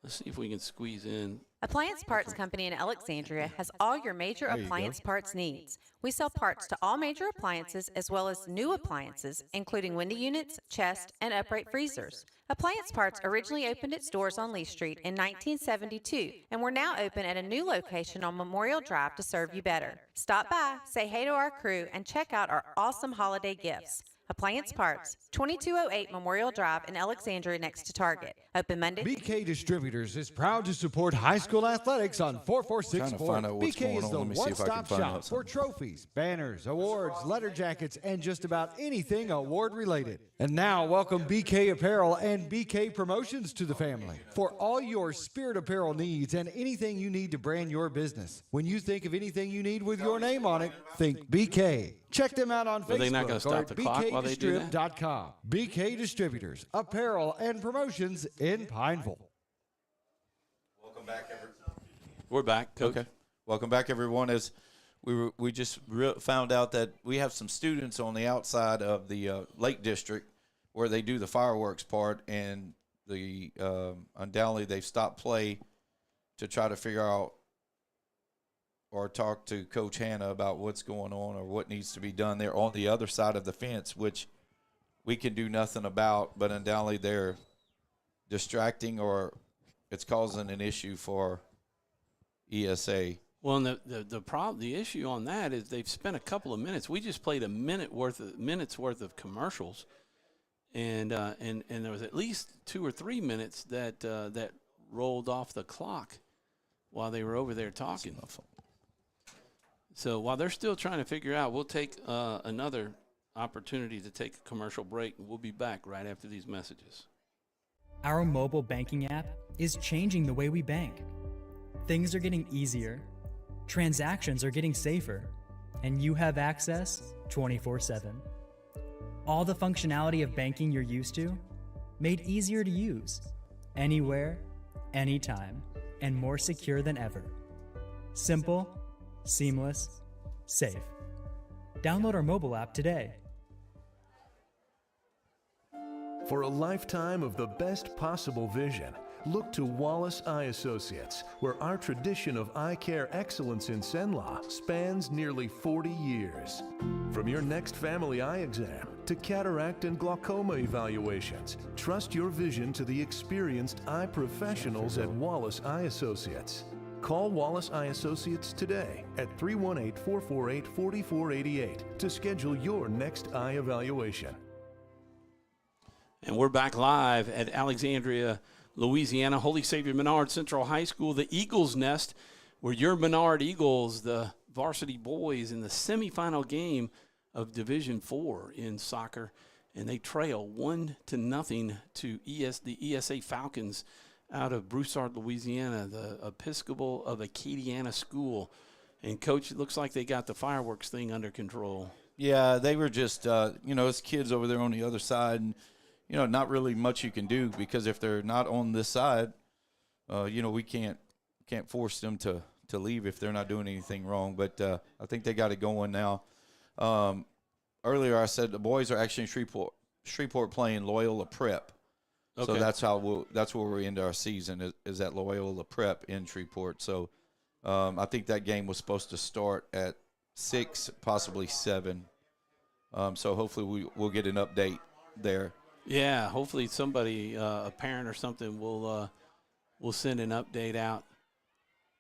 Let's see if we can squeeze in. Appliance Parts Company in Alexandria has all your major appliance parts needs. We sell parts to all major appliances as well as new appliances, including window units, chest, and upright freezers. Appliance Parts originally opened its doors on Lee Street in 1972, and we're now open at a new location on Memorial Drive to serve you better. Stop by, say hey to our crew, and check out our awesome holiday gifts. Appliance Parts, 2208 Memorial Drive in Alexandria next to Target. Open Monday. BK Distributors is proud to support high school athletics on 4464. BK is the one-stop shop for trophies, banners, awards, letter jackets, and just about anything award-related. And now, welcome BK Apparel and BK Promotions to the family for all your spirit apparel needs and anything you need to brand your business. When you think of anything you need with your name on it, think BK. Check them out on Facebook or at bkdistrib.com. BK Distributors, apparel and promotions in Pineville. Welcome back, everyone. We're back, Coach. Okay. Welcome back, everyone. As we just found out that we have some students on the outside of the Lake District where they do the fireworks part, and the undoubtedly they've stopped play to try to figure out or talk to Coach Hannah about what's going on or what needs to be done there on the other side of the fence, which we can do nothing about, but undoubtedly they're distracting or it's causing an issue for ESA. Well, and the issue on that is they've spent a couple of minutes. We just played a minutes worth of commercials, and there was at least 2 or 3 minutes that rolled off the clock while they were over there talking. So while they're still trying to figure out, we'll take another opportunity to take a commercial break, and we'll be back right after these messages. Our mobile banking app is changing the way we bank. Things are getting easier, transactions are getting safer, and you have access 24/7. All the functionality of banking you're used to, made easier to use, anywhere, anytime, and more secure than ever. Simple, seamless, safe. Download our mobile app today. For a lifetime of the best possible vision, look to Wallace Eye Associates, where our tradition of eye care excellence in Cenla spans nearly 40 years. From your next family eye exam to cataract and glaucoma evaluations, trust your vision to the experienced eye professionals at Wallace Eye Associates. Call Wallace Eye Associates today at 318-448-4488 to schedule your next eye evaluation. And we're back live at Alexandria, Louisiana, Holy Savior Menard Central High School, the Eagles Nest, where your Menard Eagles, the varsity boys, in the semifinal game of Division IV in soccer, and they trail 1-0 to the ESA Falcons out of Broussard, Louisiana, the Episcopal of Acadiana School. And, Coach, it looks like they got the fireworks thing under control. Yeah, they were just, it's kids over there on the other side, and not really much you can do, because if they're not on this side, we can't force them to leave if they're not doing anything wrong. But I think they got it going now. Earlier I said the boys are actually in Shreveport playing Loyola Prep. Okay. So that's where we end our season is at Loyola Prep in Shreveport. So I think that game was supposed to start at 6, possibly 7. So hopefully we'll get an update there. Yeah, hopefully somebody, a parent or something, will send an update out.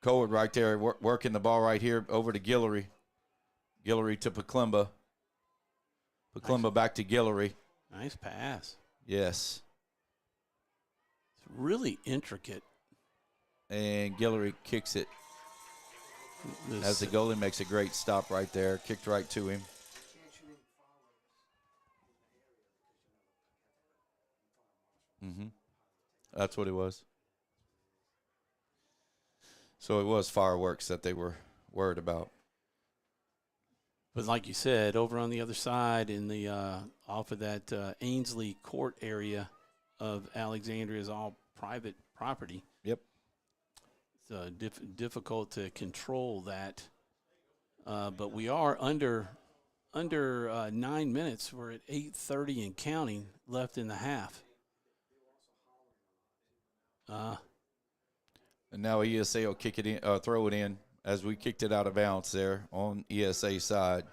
Coward right there working the ball right here over to Guillory. Guillory to Paclimba. Paclimba back to Guillory. Nice pass. Yes. It's really intricate. And Guillory kicks it. As the goalie makes a great stop right there. Kicked right to him. Mm-hmm. That's what it was. So it was fireworks that they were worried about. But like you said, over on the other side in the off of that Ainsley Court area of Alexandria is all private property. Yep. It's difficult to control that. But we are under 9 minutes. We're at 8:30 and counting left in the half. And now ESA will kick it in, throw it in as we kicked it out of bounds there on ESA side.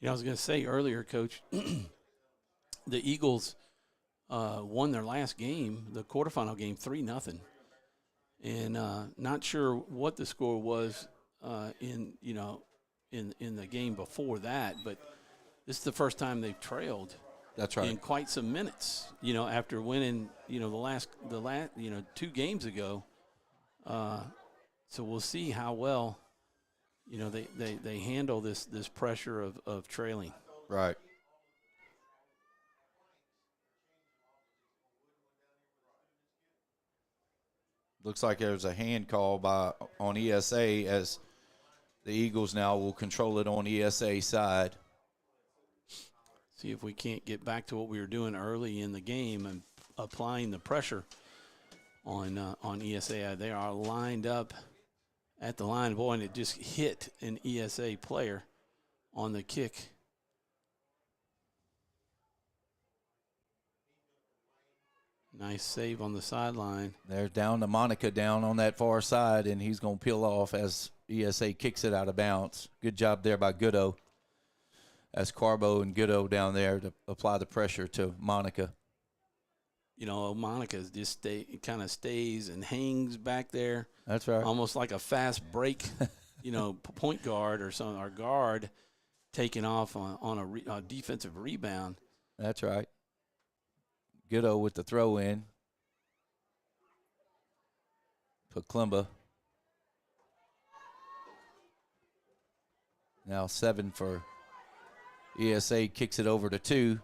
I was going to say earlier, Coach, the Eagles won their last game, the quarterfinal game, 3-0. And not sure what the score was in the game before that, but this is the first time they've trailed. That's right. In quite some minutes, after winning, the last 2 games ago. So we'll see how well, they handle this pressure of trailing. Right. Looks like there's a hand call on ESA as the Eagles now will control it on ESA side. See if we can't get back to what we were doing early in the game and applying the pressure on ESA. They are lined up at the line. Boy, and it just hit an ESA player on the kick. Nice save on the sideline. They're down to Monica down on that far side, and he's going to peel off as ESA kicks it out of bounds. Good job there by Goodo. As Carbo and Goodo down there to apply the pressure to Monica. Monica just kind of stays and hangs back there. That's right. Almost like a fast break, point guard or something, or guard taking off on a defensive rebound. That's right. Goodo with the throw in. Paklimba. Now 7 for ESA, kicks it over to 2.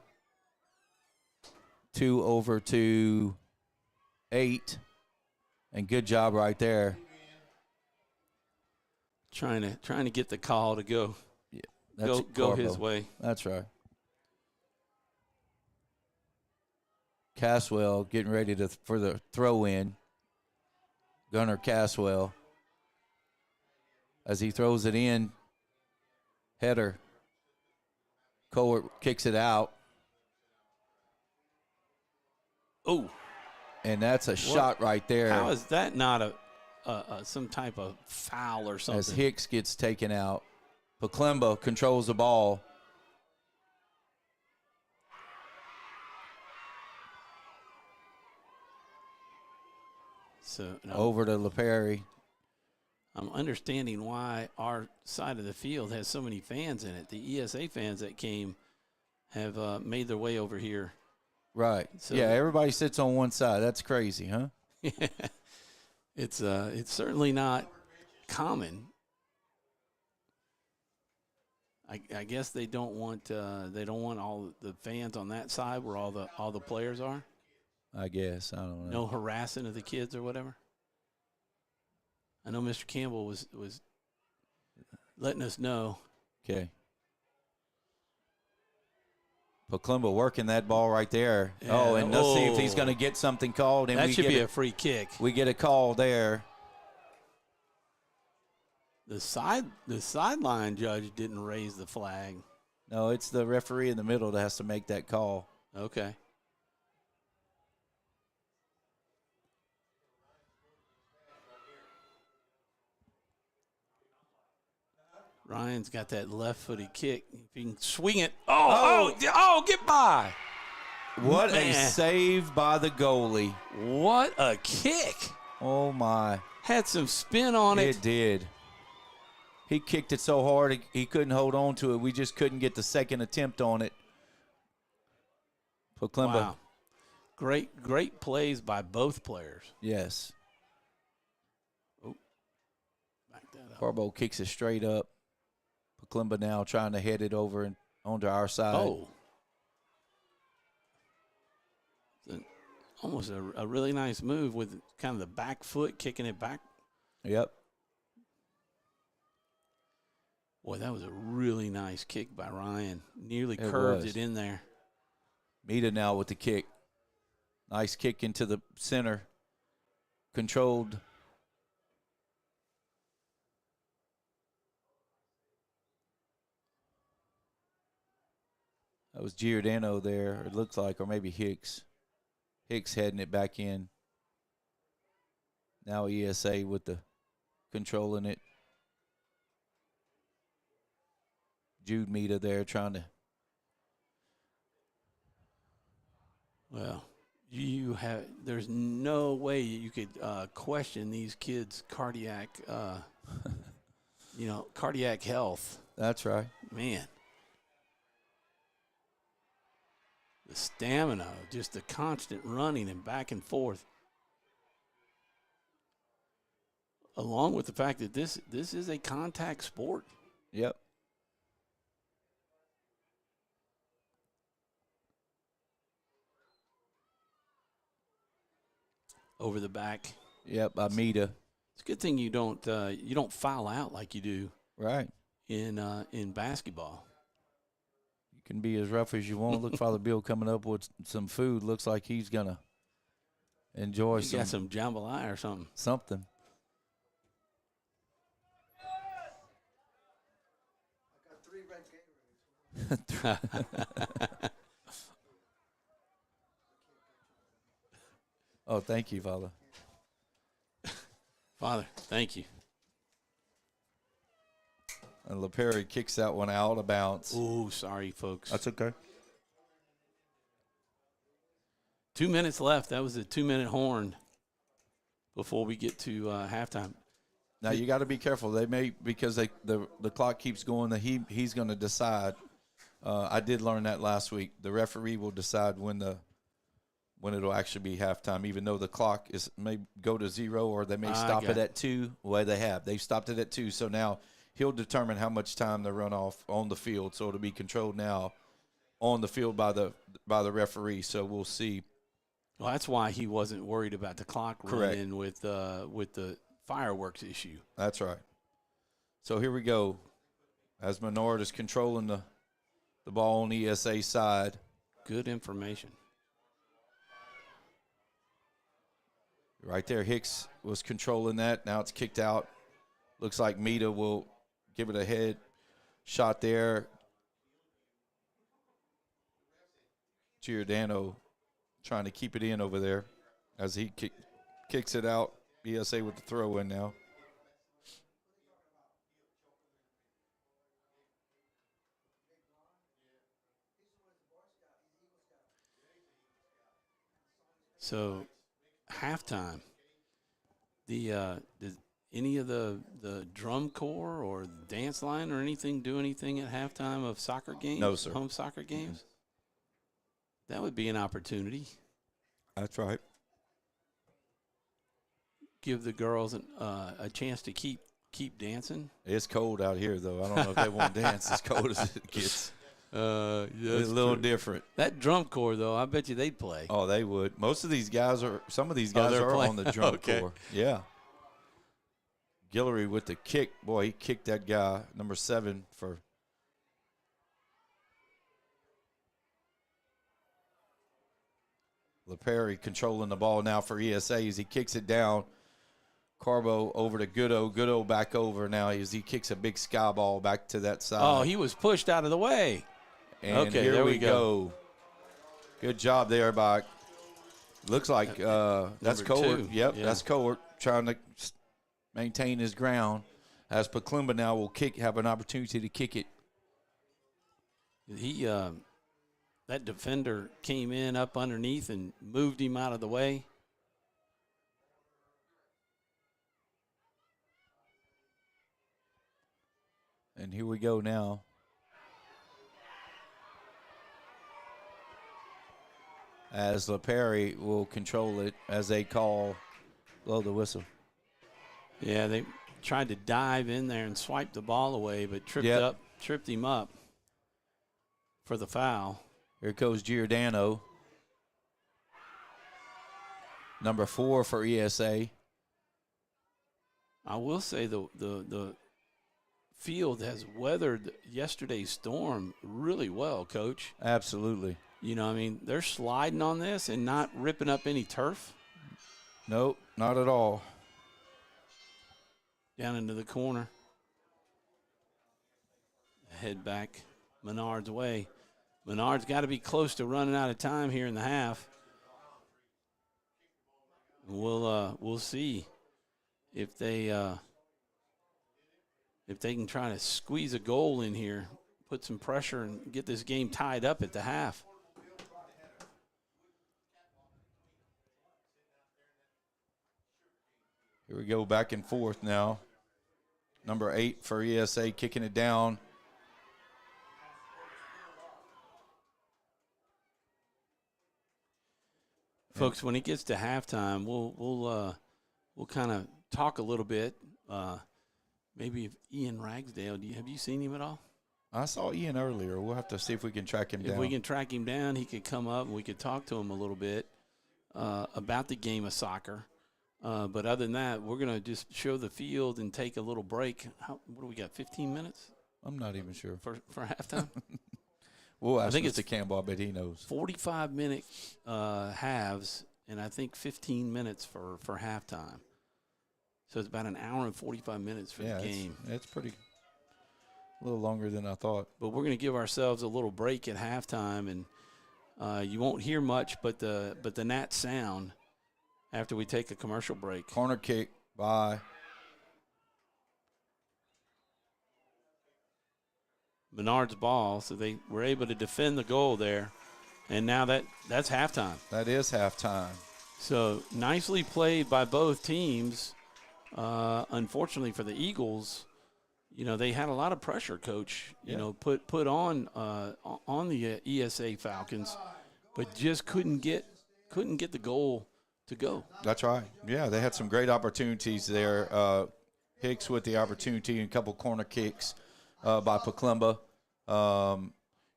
2 over to 8. And good job right there. Trying to get the call to go. Yeah, go his way. That's right. Caswell getting ready for the throw in. Gunnar Caswell. As he throws it in, header. Kohler kicks it out. Oh. And that's a shot right there. How is that not some type of foul or something? As Hicks gets taken out. Paklimba controls the ball. So over to LaPerry. I'm understanding why our side of the field has so many fans in it. The ESA fans that came have made their way over here. Right. So, yeah, everybody sits on one side. That's crazy, huh? It's certainly not common. I guess they don't want all the fans on that side where all the players are. I guess. I don't know. No harassing of the kids or whatever. I know Mr. Campbell was letting us know. Okay. Paklimba working that ball right there. Yeah. And let's see if he's going to get something called. And that should be a free kick. We get a call there. The sideline judge didn't raise the flag. No, it's the referee in the middle that has to make that call. Okay. Ryan's got that left-footed kick. If he can swing it. Oh, get by. What a save by the goalie. What a kick. Oh, my. Had some spin on it. It did. He kicked it so hard he couldn't hold on to it. We just couldn't get the second attempt on it. Paklimba. Wow. Great plays by both players. Yes. Oh. Back that up. Carbo kicks it straight up. Paklimba now trying to head it over and onto our side. Oh. Almost a really nice move with kind of the back foot kicking it back. Yep. Boy, that was a really nice kick by Ryan. Nearly curved it in there. Mita now with the kick. Nice kick into the center. Controlled. That was Giordano there, it looks like, or maybe Hicks. Hicks heading it back in. Now ESA with the controlling it. Jude Mita there trying to. Well, there's no way you could question these kids' cardiac, cardiac health. That's right. Man. The stamina, just the constant running and back and forth. Along with the fact that this is a contact sport. Yep. Over the back. Yep, by Mita. It's a good thing you don't foul out like you do. Right. In basketball. You can be as rough as you want. Look, Father Bill coming up with some food. Looks like he's gonna enjoy He got some jambalaya or something. Something. I got 3 red Gatorades. Oh, thank you, Father. Father, thank you. And LaPerry kicks that one out of bounds. Oh, sorry, folks. That's okay. 2 minutes left. That was a 2-minute horn before we get to halftime. Now, you got to be careful. They may, because the clock keeps going, that he's going to decide. I did learn that last week. The referee will decide when it'll actually be halftime, even though the clock may go to 0 or they may stop it at 2. Well, they've stopped it at 2. So now he'll determine how much time they run off on the field. So it'll be controlled now on the field by the referee. So we'll see. Well, that's why he wasn't worried about the clock running with the fireworks issue. That's right. So here we go. As Menard is controlling the ball on ESA side. Good information. Right there, Hicks was controlling that. Now it's kicked out. Looks like Mita will give it a head shot there. Giordano trying to keep it in over there as he kicks it out. ESA with the throw in now. So, halftime. Did any of the drum corps or dance line or anything do anything at halftime of soccer games? No, sir. Home soccer games? That would be an opportunity. That's right. Give the girls a chance to keep dancing. It's cold out here, though. I don't know if they want to dance as cold as it gets. Yeah, it's a little different. That drum corps, though, I bet you they'd play. Oh, they would. Some of these guys are on the drum corps. Yeah. Guillory with the kick. Boy, he kicked that guy, number 7, for LaPerry controlling the ball now for ESA as he kicks it down. Carbo over to Goodo. Goodo back over now as he kicks a big sky ball back to that side. Oh, he was pushed out of the way. And okay, here there we go. Good job there by, looks like that's Cowart. Yep, yeah. That's Cowart trying to maintain his ground. As Paklumba now will have an opportunity to kick it. He that defender came in up underneath and moved him out of the way. And here we go now. As LaPerry will control it as they blow the whistle. Yeah, they tried to dive in there and swipe the ball away, but tripped him up for the foul. Here goes Giordano. Number 4 for ESA. I will say the field has weathered yesterday's storm really well, Coach. Absolutely. You know, I mean, they're sliding on this and not ripping up any turf. Nope, not at all. Down into the corner. Head back Menard's way. Menard's got to be close to running out of time here in the half. We'll see if they can try to squeeze a goal in here, put some pressure, and get this game tied up at the half. Here we go, back and forth now. Number 8 for ESA kicking it down. Folks, when it gets to halftime, we'll kind of talk a little bit. Maybe if Ian Ragsdale, have you seen him at all? I saw Ian earlier. We'll have to see if we can track him down. If we can track him down, he could come up and we could talk to him a little bit about the game of soccer. But other than that, we're going to just show the field and take a little break. What do we got, 15 minutes? I'm not even sure. For halftime? We'll ask Mr. Campbell. I bet he knows. 45-minute halves, and I think 15 minutes for halftime. So it's about an hour and 45 minutes for the game. It's pretty a little longer than I thought. But we're going to give ourselves a little break at halftime, and you won't hear much but the Nat sound after we take a commercial break. Corner kick by Menard's ball, so they were able to defend the goal there. And now that's halftime. That is halftime. So nicely played by both teams. Unfortunately for the Eagles, they had a lot of pressure, Coach. You know, put on the ESA Falcons, but just couldn't get the goal to go. That's right. Yeah, they had some great opportunities there. Hicks with the opportunity and a couple corner kicks by Paklemba.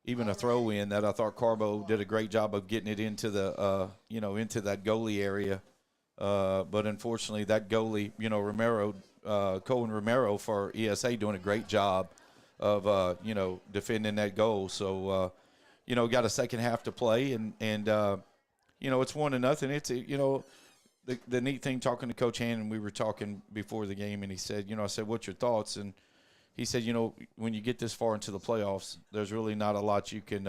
Even a throw-in that I thought Carbo did a great job of getting it into the into that goalie area. But unfortunately, that goalie, Cohen Romero for ESA doing a great job of, defending that goal. So, got a second half to play, and it's 1-0. It's, the neat thing talking to Coach Hannon, we were talking before the game, and he said, I said, what's your thoughts? And he said, when you get this far into the playoffs, there's really not a lot you can,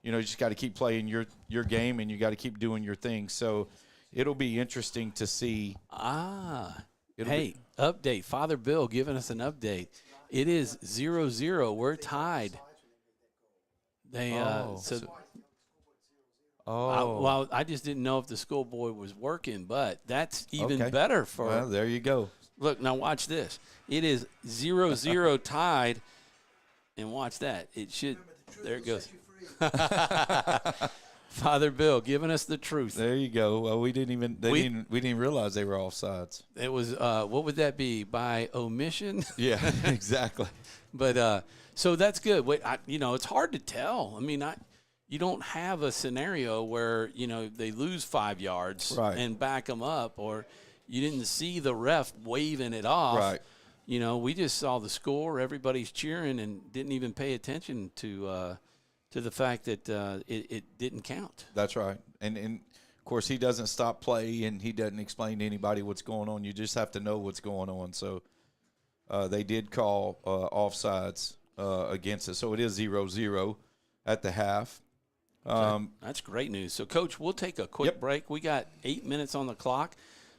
you just got to keep playing your game, and you got to keep doing your thing. So it'll be interesting to see. Update. Father Bill giving us an update. It is 0-0. We're tied. I just didn't know if the schoolboy was working, but that's even better for. Well, there you go. Look, now watch this. It is 0-0 tied, and watch that. It should. There it goes. Father Bill giving us the truth. There you go. Well, we didn't realize they were offsides. It was what would that be, by omission? Yeah, exactly. But so that's good. Wait, it's hard to tell. I mean, you don't have a scenario where they lose 5 yards and back them up, or you didn't see the ref waving it off. Right. We just saw the score. Everybody's cheering and didn't even pay attention to the fact that it didn't count. That's right. And of course, he doesn't stop play, and he doesn't explain to anybody what's going on. You just have to know what's going on. So they did call offsides against us. So it is 0-0 at the half. That's great news. So, Coach, we'll take a quick break. We got 8 minutes on the clock.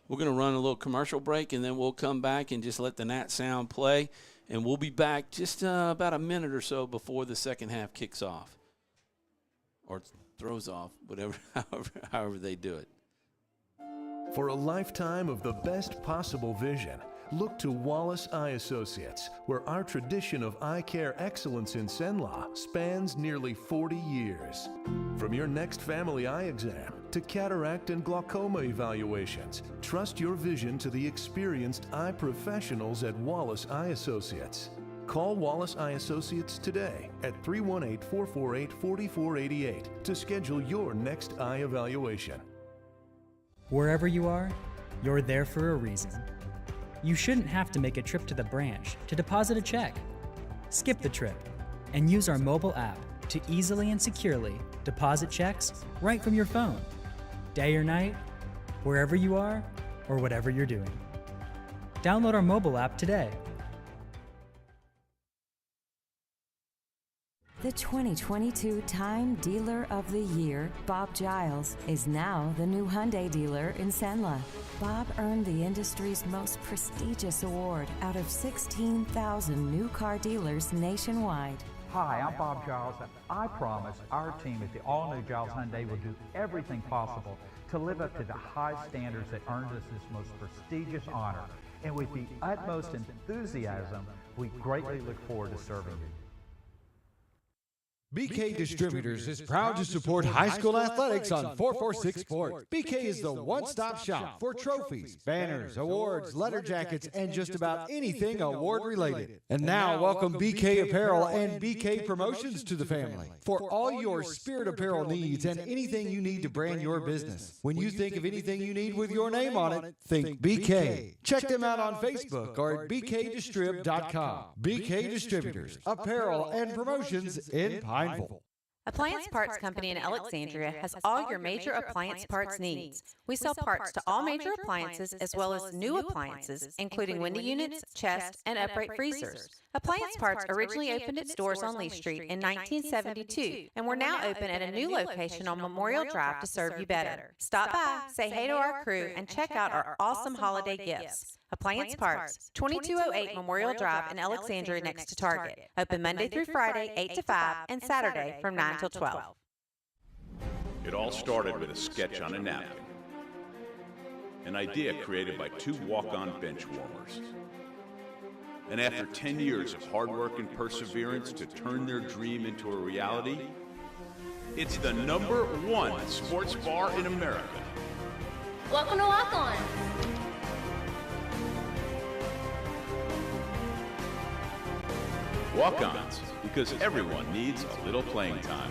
We're going to run a little commercial break, and then we'll come back and just let the Nat sound play. And we'll be back just about a minute or so before the second half kicks off. Or throws off, whatever, however they do it. For a lifetime of the best possible vision, look to Wallace Eye Associates, where our tradition of eye care excellence in Cenla spans nearly 40 years. From your next family eye exam to cataract and glaucoma evaluations, trust your vision to the experienced eye professionals at Wallace Eye Associates. Call Wallace Eye Associates today at 318-448-4488 to schedule your next eye evaluation. Wherever you are, you're there for a reason. You shouldn't have to make a trip to the branch to deposit a check. Skip the trip and use our mobile app to easily and securely deposit checks right from your phone. Day or night, wherever you are, or whatever you're doing. Download our mobile app today. The 2022 Time Dealer of the Year, Bob Giles, is now the new Hyundai dealer in Senla. Bob earned the industry's most prestigious award out of 16,000 new car dealers nationwide. Hi, I'm Bob Giles, and I promise our team at the all-new Giles Hyundai will do everything possible to live up to the high standards that earned us this most prestigious honor. And with the utmost enthusiasm, we greatly look forward to serving you. BK Distributors is proud to support high school athletics on 446 Sports. BK is the one-stop shop for trophies, banners, awards, letter jackets, and just about anything award-related. And now, welcome BK Apparel and BK Promotions to the family. For all your spirit apparel needs and anything you need to brand your business. When you think of anything you need with your name on it, think BK. Check them out on Facebook or at bkdistrib.com. BK Distributors, Apparel and Promotions in Pineville. Appliance Parts Company in Alexandria has all your major appliance parts needs. We sell parts to all major appliances as well as new appliances, including window units, chest, and upright freezers. Appliance Parts originally opened its doors on Lee Street in 1972, and we're now open at a new location on Memorial Drive to serve you better. Stop by, say hey to our crew, and check out our awesome holiday gifts. Appliance Parts, 2208 Memorial Drive in Alexandria next to Target. Open Monday through Friday, 8 to 5, and Saturday from 9 till 12. It all started with a sketch on a napkin. An idea created by two walk-on bench warmers. And after 10 years of hard work and perseverance to turn their dream into a reality, it's the #1 sports bar in America. Welcome to Walk On. Walk-ons, because everyone needs a little playing time.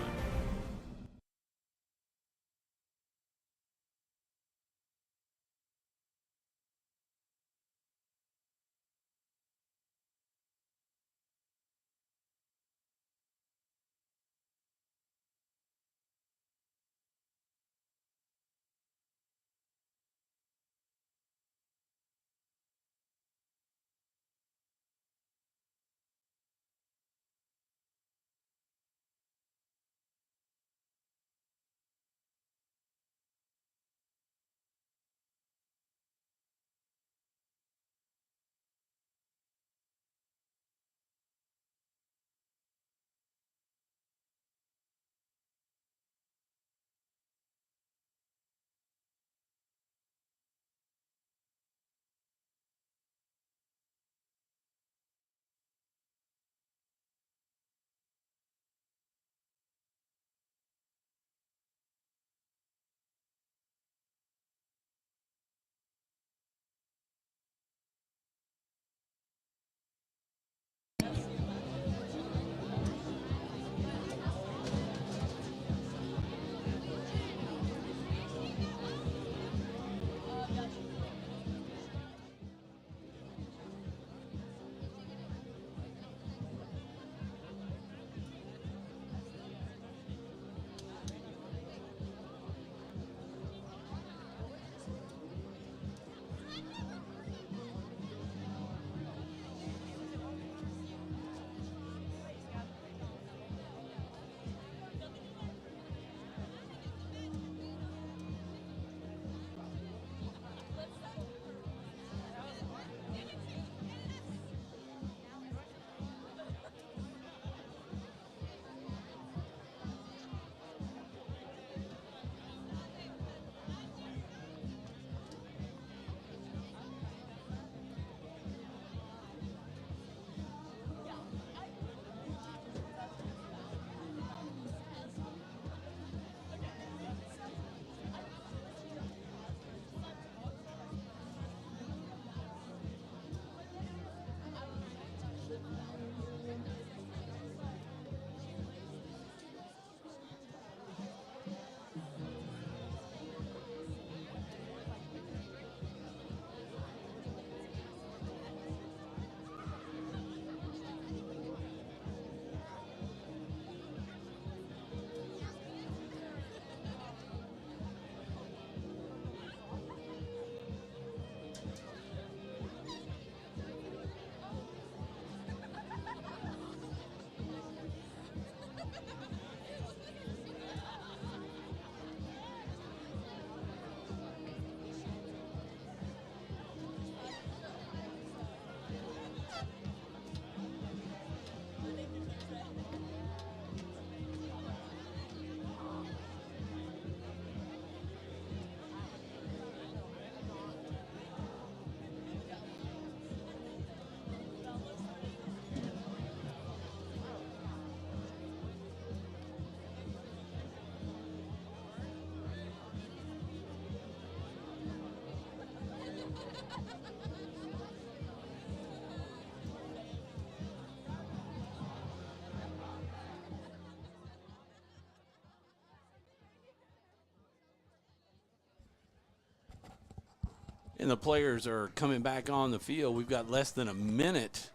And the players are coming back on the field. We've got less than a minute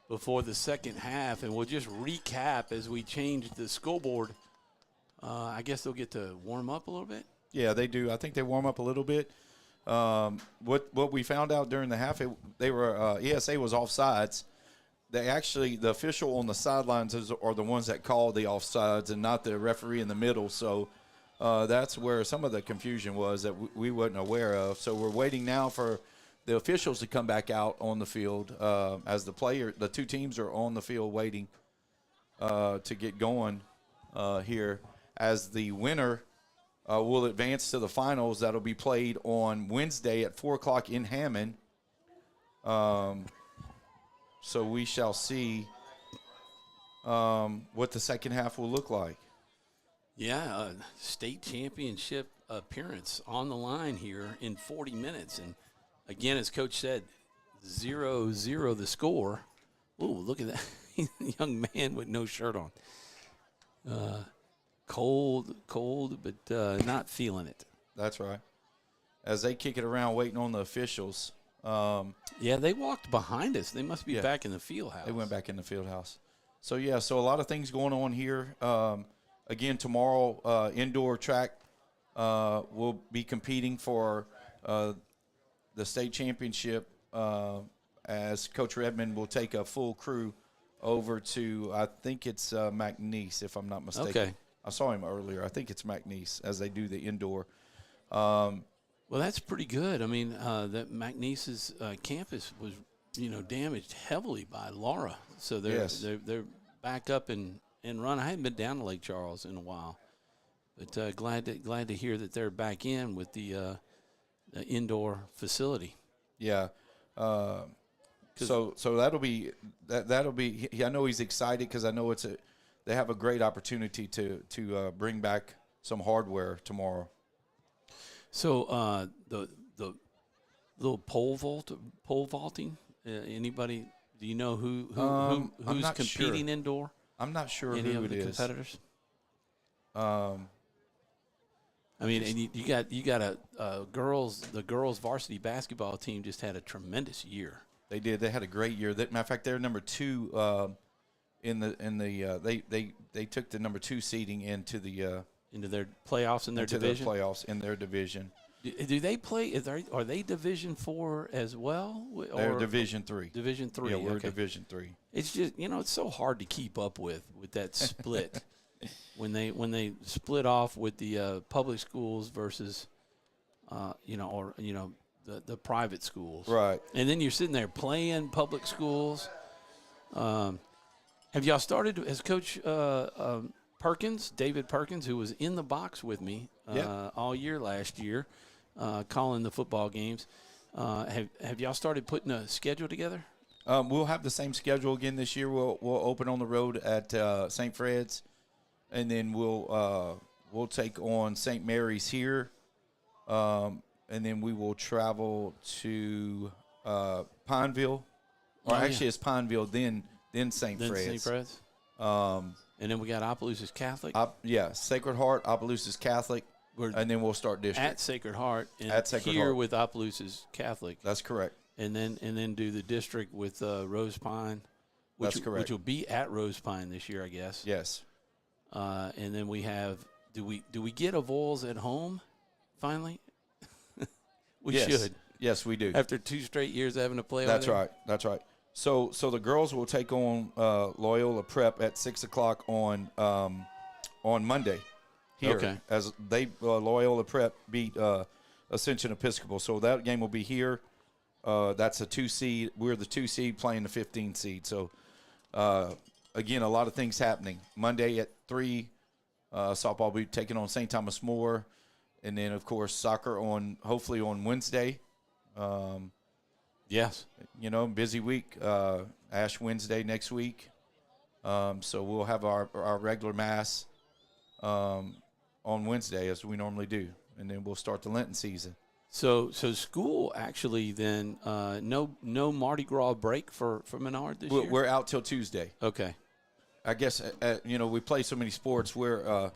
before the second half, and we'll just recap as we change the scoreboard. I guess they'll get to warm up a little bit. Yeah, they do. I think they warm up a little bit. What we found out during the half, they were ESA was offsides. The official on the sidelines are the ones that call the offsides and not the referee in the middle. So that's where some of the confusion was that we wasn't aware of. So we're waiting now for the officials to come back out on the field as the two teams are on the field waiting to get going here. As the winner will advance to the finals. That'll be played on Wednesday at 4 o'clock in Hammond. So we shall see what the second half will look like. Yeah, state championship appearance on the line here in 40 minutes. And, again, as Coach said, 0-0 the score. Ooh, look at that. Young man with no shirt on. Cold, but not feeling it. That's right. As they kick it around waiting on the officials. Yeah, they walked behind us. They must be back in the field house. They went back in the field house. So a lot of things going on here. Again, tomorrow, indoor track will be competing for the state championship as Coach Redmond will take a full crew over to, I think it's McNeese, if I'm not mistaken. Okay. I saw him earlier. I think it's McNeese as they do the indoor. Well, that's pretty good. I mean, that McNeese's campus was, damaged heavily by Laura. So they're back up and run. I hadn't been down to Lake Charles in a while, but glad to hear that they're back in with the indoor facility. Yeah. So that'll be. I know he's excited because I know they have a great opportunity to bring back some hardware tomorrow. So the little pole vaulting. Anybody? Do you know who's competing indoor? I'm not sure Any who of it the is. Competitors. I mean, and you got the girls varsity basketball team just had a tremendous year. They did. They had a great year. Matter of fact, they're number 2 they took the number 2 seeding into their playoffs in their division. Playoffs in their division. Do they play? Are they Division 4 as well? They're Division 3. Division 3. Yeah, we're okay. Division 3. It's just it's so hard to keep up with that split when they split off with the public schools versus the private schools. Right. And then you're sitting there playing public schools. Have y'all started as Coach Perkins, David Perkins, who was in the box with me all year last year, calling the football games. Have y'all started putting a schedule together? We'll have the same schedule again this year. We'll open on the road at St. Fred's, and then we'll take on St. Mary's here, and then we will travel to Pineville, it's Pineville then St. Fred's. St. Fred's. And then we got Opelousas Catholic. Sacred Heart, Opelousas Catholic, and then we'll start district at Sacred Heart. And at Sacred here Heart with Opelousas Catholic. That's correct. And then do the district with Rose Pine. That's correct. Which will be at Rose Pine this year, I guess. Yes. And then we have. Do we get Avoyelles at home? Finally. We should. Yes, we do. After 2 straight years having to play. That's right. That's right. So the girls will take on Loyola Prep at 6 o'clock on Monday here. Okay. As they Loyola Prep beat Ascension Episcopal, so that game will be here. That's a 2 seed. We're the 2 seed playing the 15 seed. So again, a lot of things happening. Monday at 3, softball will be taking on St. Thomas More, and then of course soccer hopefully on Wednesday. Yes. Busy week. Ash Wednesday next week. So we'll have our regular mass on Wednesday as we normally do. And then we'll start the Lenten season. So school actually then no Mardi Gras break for Menard this year? We're out till Tuesday. Okay. I guess, we play so many sports, we're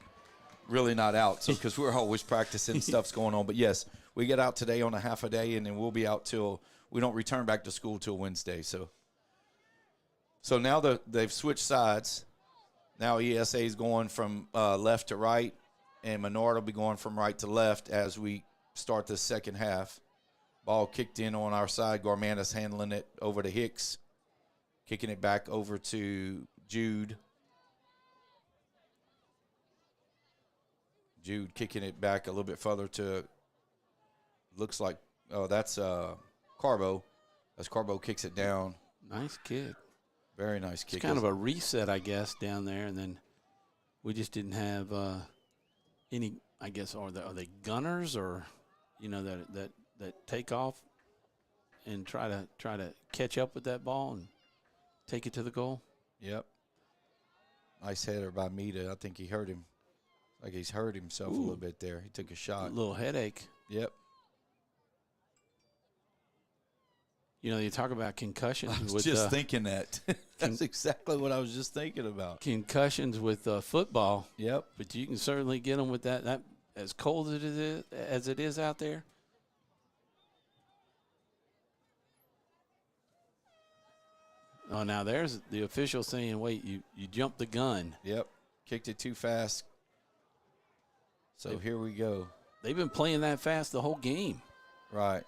really not out because we're always practicing, stuff's going on. But, yes, we get out today on a half a day, and then we'll be out till we don't return back to school till Wednesday. So now they've switched sides. Now ESA is going from left to right, and Menard will be going from right to left as we start the second half. Ball kicked in on our side. Gormanis handling it over to Hicks, kicking it back over to Jude. Jude kicking it back a little bit further to, looks like, that's Carbo. As Carbo kicks it down. Nice kick. Very nice kick. It's kind of a reset, I guess, down there, and then we just didn't have any. I guess are they gunners or, that take off and try to catch up with that ball and take it to the goal. Yep. Nice header by Mita. I think he hurt him. Like he's hurt himself a little bit there. He took a shot. A little headache. Yep. You talk about concussions. I was just thinking that. That's exactly what I was just thinking about. Concussions with football. Yep. But you can certainly get them with that as cold as it is out there. Oh, now there's the official saying, wait, you jumped the gun. Yep. Kicked it too fast. So here we go. They've been playing that fast the whole game. Right.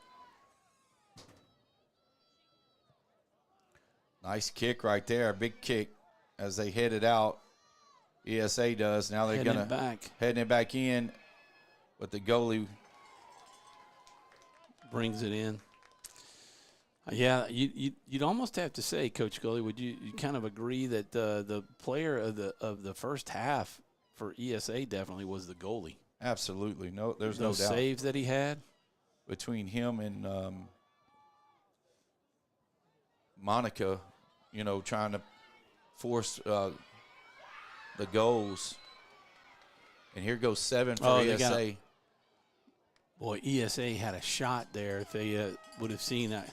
Nice kick right there. Big kick as they head it out. ESA does. Now they're going to heading it back in. But the goalie brings it in. Yeah, you'd almost have to say, Coach Goalie, would you kind of agree that the player of the first half for ESA definitely was the goalie? Absolutely. No, there's no doubt. Those saves that he had? Between him and Monica, trying to force the goals. And here goes 7 for ESA. Boy, ESA had a shot there. If they would have seen that.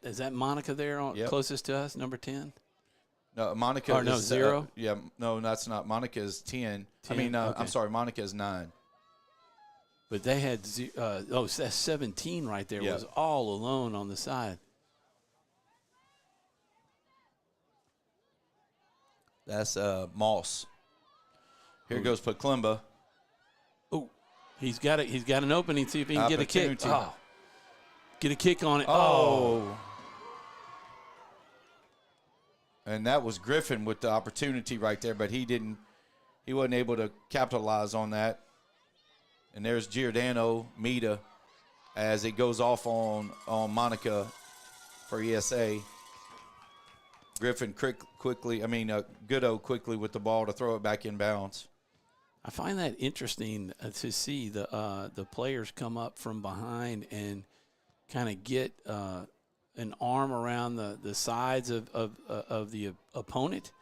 Is that Monica there closest to us, number 10? No, Monica is 0? No, that's not. Monica is 10. Okay. I'm sorry, Monica is 9. But they had that's 17 right there. Was all alone on the side. That's Moss. Here goes Paklimba. Oh, he's got it. He's got an opening. See if he can get a kick. Oh, get a kick on it. Oh. And that was Griffin with the opportunity right there, but he wasn't able to capitalize on that. And there's Giordano Mita as it goes off on Monica for ESA. Griffin Goodo quickly with the ball to throw it back in bounds. I find that interesting to see the players come up from behind and kind of get an arm around the sides of the opponent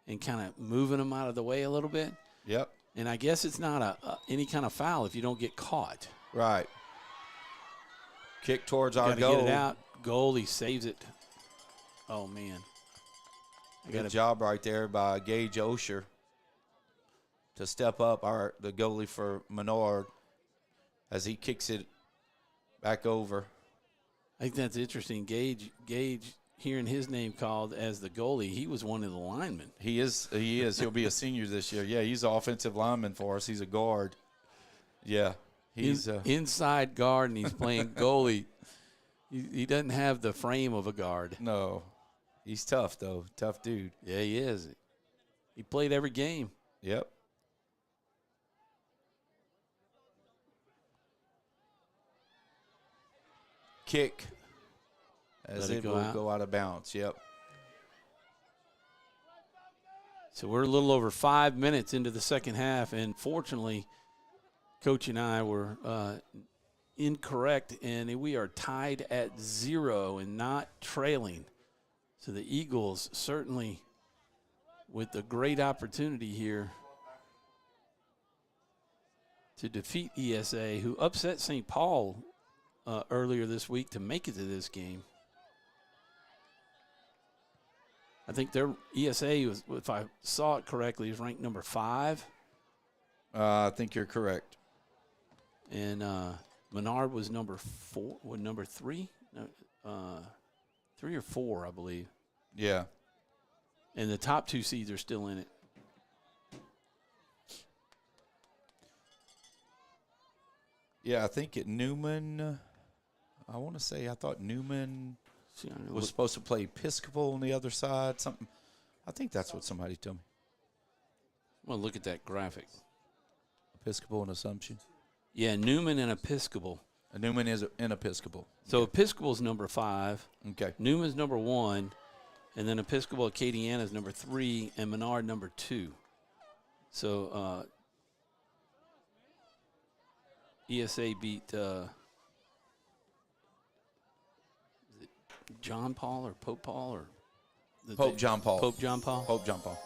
and kind of moving them out of the way a little bit. Yep. And I guess it's not any kind of foul if you don't get caught. Right. Kick towards our goal. Get it out. Goalie saves it. Oh, man. Good job right there by Gage Osher to step up the goalie for Menard as he kicks it back over. I think that's interesting. Gage, hearing his name called as the goalie, he was one of the linemen. He is. He'll be a senior this year. Yeah, he's an offensive lineman for us. He's a guard. Yeah. He's inside guard, and he's playing goalie. He doesn't have the frame of a guard. No. He's tough, though. Tough dude. Yeah, he is. He played every game. Yep. Kick as it will go out of bounds. Yep. So we're a little over 5 minutes into the second half, and fortunately, Coach and I were incorrect, and we are tied at 0 and not trailing. So the Eagles certainly with a great opportunity here to defeat ESA, who upset St. Paul earlier this week to make it to this game. I think their ESA was, if I saw it correctly, is ranked number 5. I think you're correct. And Menard was number 4, number 3? No, 3 or 4, I believe. Yeah. And the top 2 seeds are still in it. Yeah, I think at Newman, I want to say I thought Newman was supposed to play Episcopal on the other side. Something. I think that's what somebody told me. Well, look at that graphic. Episcopal and Assumption. Yeah, Newman and Episcopal. Newman is an Episcopal. So Episcopal's number 5. Okay. Newman's number 1. And then Episcopal Acadiana is number 3. And Menard number 2. So ESA beat is it John Paul or Pope Paul or Pope John Paul. Pope John Paul. Pope John Paul.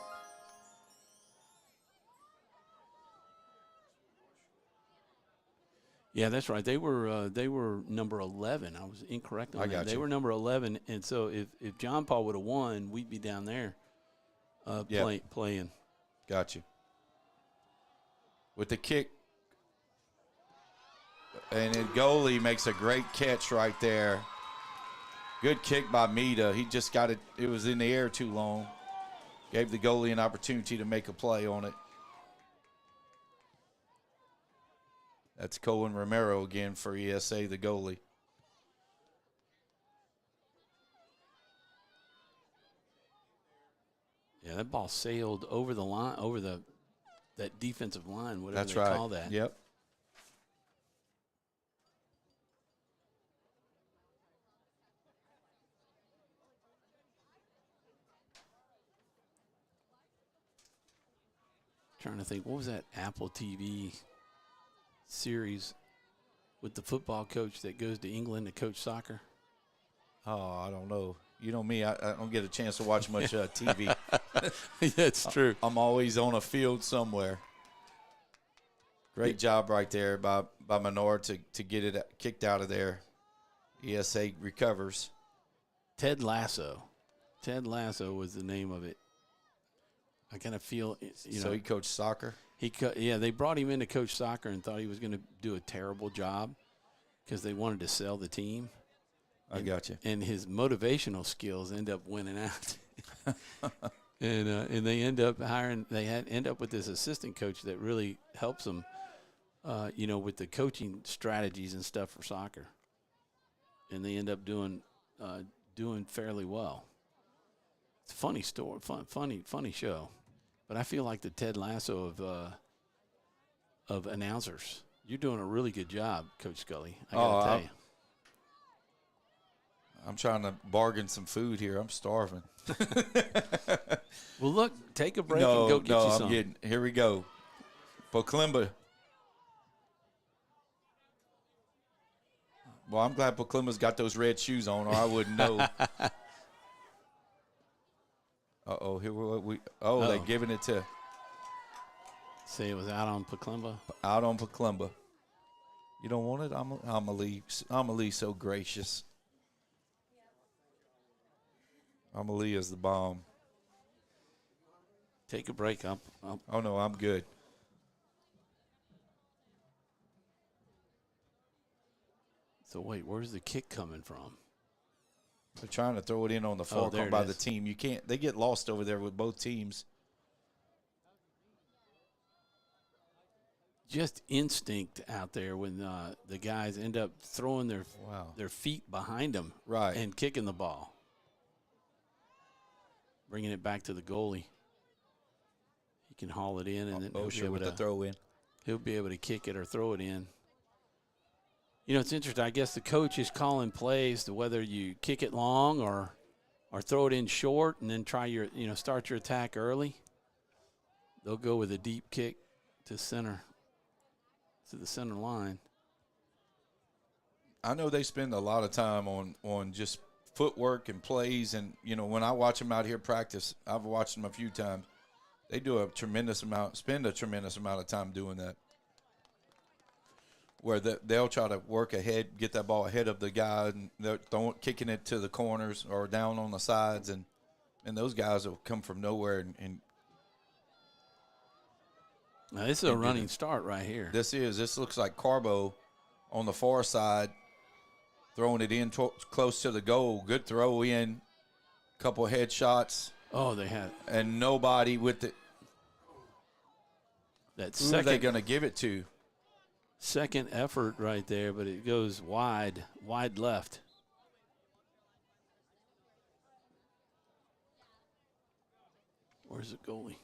Yeah, that's right. They were number 11. I was incorrect on that. got They you. were number 11, and so if John Paul would have won, we'd be down there playing. Got you. With the kick, and the goalie makes a great catch right there. Good kick by Mita. He just got it. It was in the air too long. Gave the goalie an opportunity to make a play on it. That's Cohen Romero again for ESA, the goalie. Yeah, that ball sailed over the line, over that defensive line, whatever That's they right. call that. Yep. Trying to think, what was that Apple TV series with the football coach that goes to England to coach soccer? Oh, I don't know. You know me, I don't get a chance to watch much TV. That's true. I'm always on a field somewhere. Great job right there by Menard to get it kicked out of there. ESA recovers. Ted Lasso. Ted Lasso was the name of it. I kind of feel, So he coached soccer? They brought him in to coach soccer and thought he was going to do a terrible job because they wanted to sell the team. I got you. And his motivational skills end up winning out. and they end up end up with this assistant coach that really helps them, with the coaching strategies and stuff for soccer. And they end up doing fairly well. It's a funny story, funny show. But I feel like the Ted Lasso of announcers. You're doing a really good job, Coach Scully. I got to tell you. I'm trying to bargain some food here. I'm starving. Well, look, take a break and go get you some. Here we go. Poclimba. Well, I'm glad Poclimba's got those red shoes on, or I wouldn't know. Uh-oh, here we they're giving it to. Say it was out on Poclimba. Out on Poclimba. You don't want it? Amalie so gracious. Amalie is the bomb. Take a break. Oh, no, I'm good. So, wait, where's the kick coming from? They're trying to throw it in on the far corner by the team. You can't. They get lost over there with both teams. Just instinct out there when the guys end up throwing their feet behind them and kicking the ball. Bringing it back to the goalie. He can haul it in, and then with the throw in. He'll be able to kick it or throw it in. It's interesting. I guess the coach is calling plays to whether you kick it long or throw it in short and then try start your attack early. They'll go with a deep kick to the center line. I know they spend a lot of time on just footwork and plays, and when I watch them out here practice, I've watched them a few times. They do spend a tremendous amount of time doing that. where they'll try to work ahead, get that ball ahead of the guy, and they're kicking it to the corners or down on the sides, and those guys will come from nowhere. And now this is a running start right here. This looks like Carbo on the far side, throwing it in close to the goal. Good throw in, couple headshots. Oh, they had. And nobody with it. Who are they going to give it to? Second effort right there, but it goes wide left. Where's the goalie?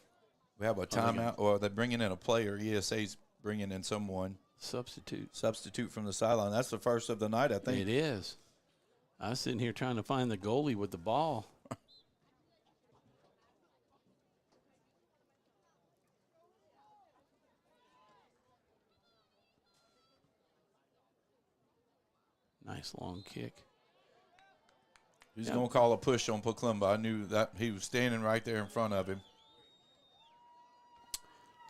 We have a timeout, or they're bringing in a player. ESA's bringing in someone. Substitute from the sideline. That's the first of the night, I think. It is. I was sitting here trying to find the goalie with the ball. Nice long kick. He's going to call a push on Paclimba. I knew that he was standing right there in front of him.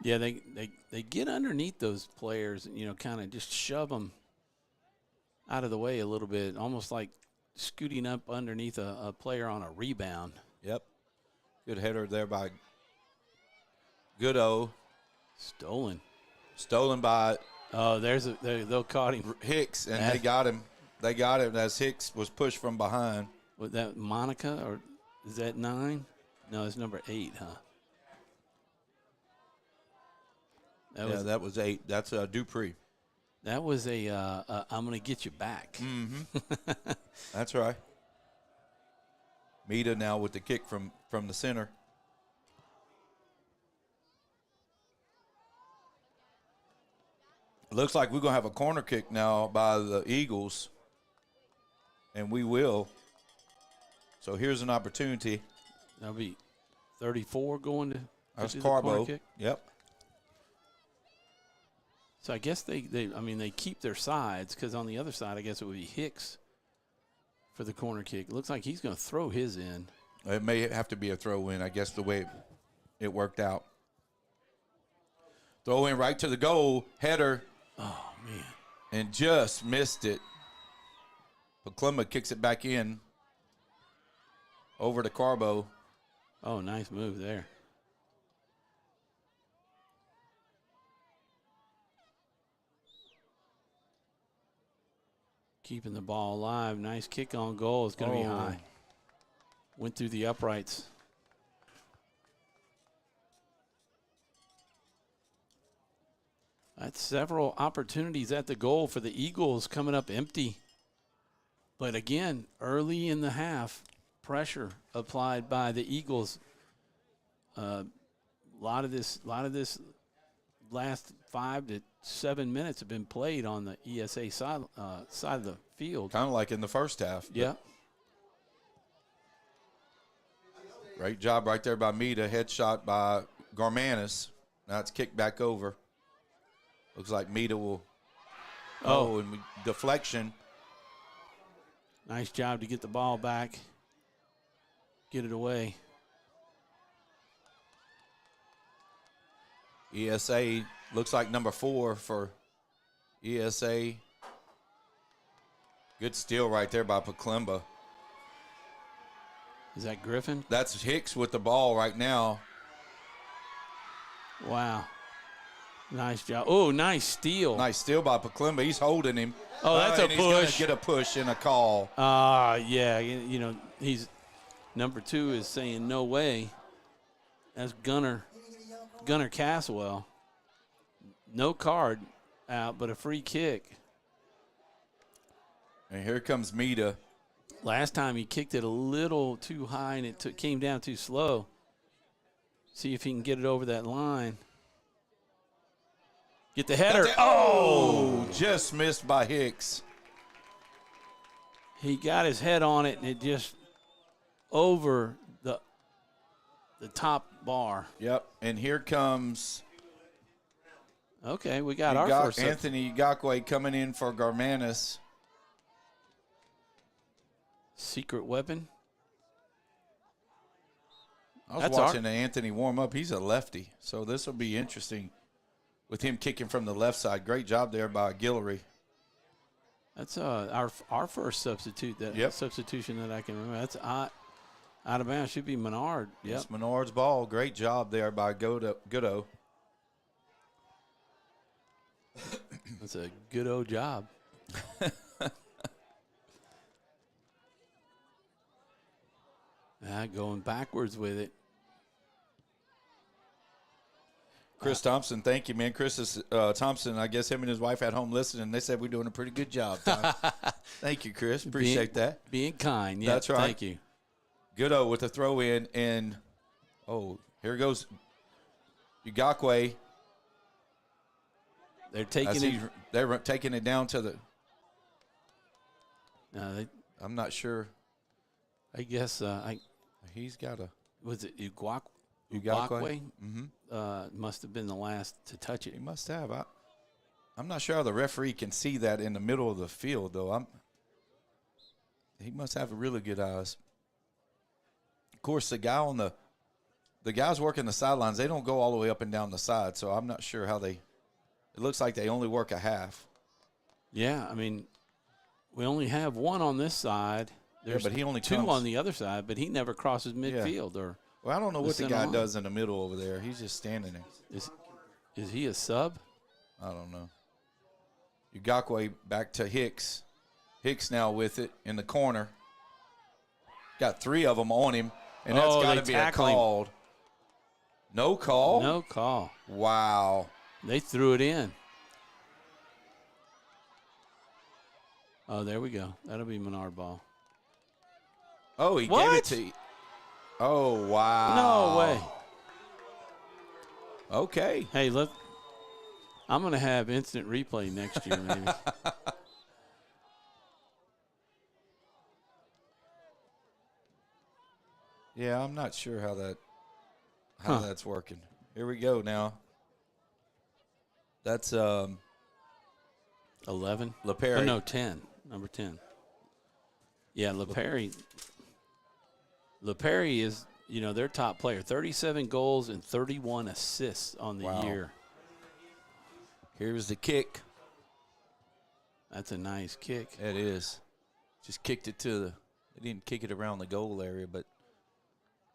Yeah, they get underneath those players and, kind of just shove them out of the way a little bit, almost like scooting up underneath a player on a rebound. Yep. Good header there by Goodo. Stolen by. Oh, they'll caught him. Hicks, and they got him. They got him as Hicks was pushed from behind. Was that Monica, or is that 9? No, it's number 8, huh? That was 8. That's Dupree. That was I'm going to get you back. Mm-hmm. That's right. Mita now with the kick from the center. It looks like we're going to have a corner kick now by the Eagles, and we will. So here's an opportunity. That'll be 34 going to That's do the corner Carbo. kick. Yep. So I guess they keep their sides, because on the other side, I guess it would be Hicks for the corner kick. It looks like he's going to throw his in. It may have to be a throw in, I guess, the way it worked out. Throw in right to the goal, header. Oh, man. And just missed it. Paclimba kicks it back in over to Carbo. Oh, nice move there. Keeping the ball alive. Nice kick on goal. It's going to be high. Went through the uprights. That's several opportunities at the goal for the Eagles, coming up empty. But again, early in the half, pressure applied by the Eagles. A lot of this last 5 to 7 minutes have been played on the ESA side of the field. Kind of like in the first half. Yeah. Great job right there by Mita. Headshot by Garmanis. Now it's kicked back over. Looks like Mita will. And deflection. Nice job to get the ball back. Get it away. ESA looks like number 4 for ESA. Good steal right there by Paclimba. Is that Griffin? That's Hicks with the ball right now. Wow. Nice job. Oh, nice steal. Nice steal by Paclimba. He's holding him. Oh, that's a push. He's going to get a push and a call. Yeah. He's number 2 is saying no way. That's Gunnar Caswell. No card out, but a free kick. And here comes Mita. Last time he kicked it a little too high and it came down too slow. See if he can get it over that line. Get the header. Just missed by Hicks. He got his head on it, and it just over the top bar. Yep, and here comes. Okay, we got our first. Anthony Igakwe coming in for Garmanis. Secret weapon. I was watching Anthony warm up. He's a lefty, so this will be interesting. with him kicking from the left side. Great job there by Guillory. That's our first substitution that I can remember. That's out of bounds. Should be Menard. Yep. It's Menard's ball. Great job there by Goodo. That's a good old job. Going backwards with it. Chris Thompson, thank you, man. Chris Thompson, I guess him and his wife at home listening. They said we're doing a pretty good job. Thank you, Chris. Appreciate that. Being kind. Yeah, that's right. Thank you. Goodo with the throw in, and here goes Ugakwe. They're taking it. They're taking it down to the. No, I'm not sure. I guess he's got a. Was it Ugakwe? Mm-hmm. Must have been the last to touch it. He must have. I'm not sure how the referee can see that in the middle of the field, though. He must have really good eyes. Of course, the guys working the sidelines, they don't go all the way up and down the side, so I'm not sure how they. It looks like they only work a half. Yeah, I mean, we only have one on this side. There's but he only two comes on the other side, but he never crosses midfield or. Well, I don't know what the guy does in the middle over there. He's just standing there. Is he a sub? I don't know. Ugakwe back to Hicks. Hicks now with it in the corner. Got 3 of them on him, and that's got to be a called. No call? No call. Wow. They threw it in. Oh, there we go. That'll be Menard ball. Oh, he gave it to you. Oh, wow. No way. Okay. Hey, look, I'm going to have instant replay next year, maybe. Yeah, I'm not sure how that's working. Here we go now. That's 11. LaPerry. Oh, no, 10. Number 10. Yeah, LaPerry is, their top player. 37 goals and 31 assists on the year. Here's the kick. That's a nice kick. It is. Just kicked it to the – they didn't kick it around the goal area, but,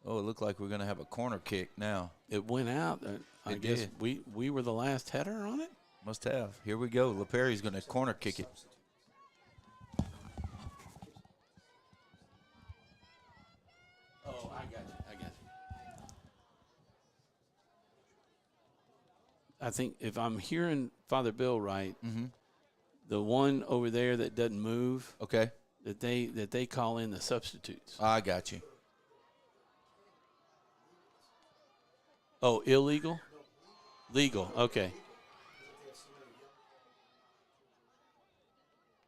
it looked like we're going to have a corner kick now. It went out. I guess we were the last header on it? Must have. Here we go. LaPerry's going to corner kick it. Oh, I got you. I think if I'm hearing Father Bill right, the one over there that doesn't move, okay, that they call in the substitutes. I got you. Oh, illegal? Legal, okay.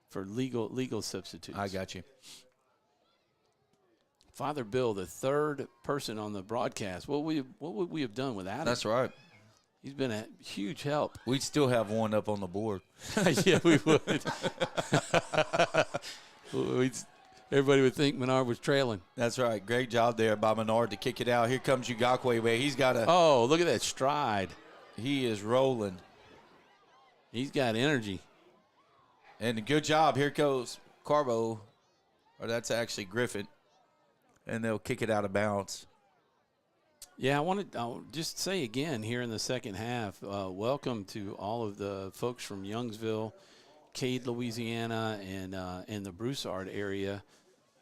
For legal substitutes. I got you. Father Bill, the third person on the broadcast. What would we have done without him? That's right. He's been a huge help. We'd still have one up on the board. Yeah, we would. Everybody would think Menard was trailing. That's right. Great job there by Menard to kick it out. Here comes Ugakwe, man. He's got a. Oh, look at that stride. He is rolling. He's got energy. And a good job. Here goes Carbo. Or that's actually Griffin. And they'll kick it out of bounds. Yeah, I'll just say again here in the second half, welcome to all of the folks from Youngsville, Cade, Louisiana, and the Broussard area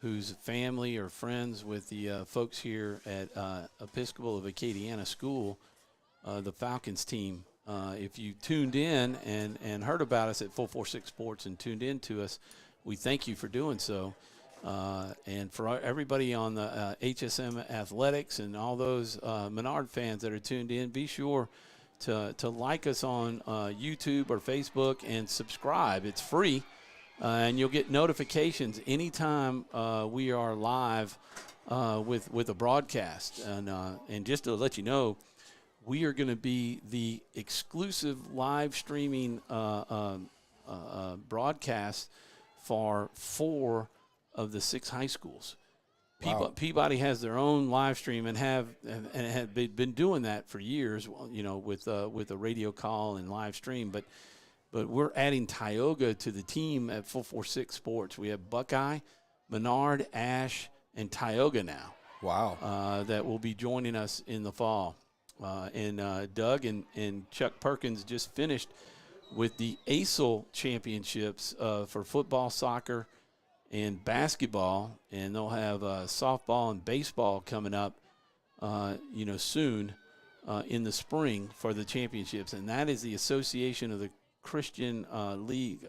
whose family or friends with the folks here at Episcopal of Acadiana School, the Falcons team. If you tuned in and heard about us at 446 Sports and tuned in to us, we thank you for doing so. And for everybody on the HSM Athletics and all those Menard fans that are tuned in, be sure to like us on YouTube or Facebook and subscribe. It's free, and you'll get notifications anytime we are live with a broadcast. And just to let you know, we are going to be the exclusive live streaming broadcast for 4 of the 6 high schools. Wow. Peabody has their own live stream and have been doing that for years, with a radio call and live stream. But we're adding Tioga to the team at 446 Sports. We have Buckeye, Menard, Ash, and Tioga now. Wow. That will be joining us in the fall. And Doug and Chuck Perkins just finished with the ASIL championships for football, soccer, and basketball, and they'll have softball and baseball coming up, soon in the spring for the championships. And that is the Association of the Christian League,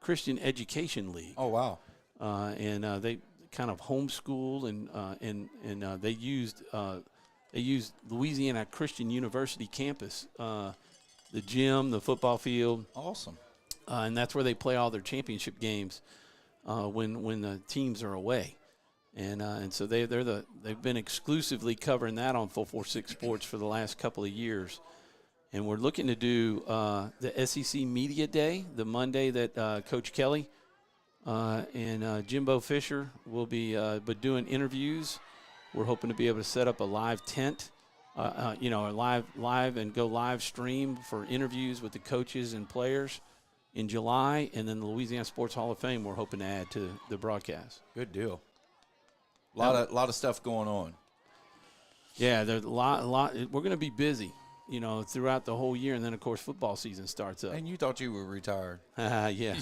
Christian Education League. Oh, wow. And they kind of homeschool and they used Louisiana Christian University campus, the gym, the football field. Awesome. And that's where they play all their championship games when the teams are away. And so they've been exclusively covering that on 446 Sports for the last couple of years. And we're looking to do the SEC Media Day, the Monday that Coach Kelly and Jimbo Fisher will be doing interviews. We're hoping to be able to set up a live tent, a live and go live stream for interviews with the coaches and players in July, and then the Louisiana Sports Hall of Fame we're hoping to add to the broadcast. Good deal. A lot of stuff going on. Yeah, there's a lot. We're going to be busy, throughout the whole year, and then of course football season starts up. And you thought you were retired? Yeah.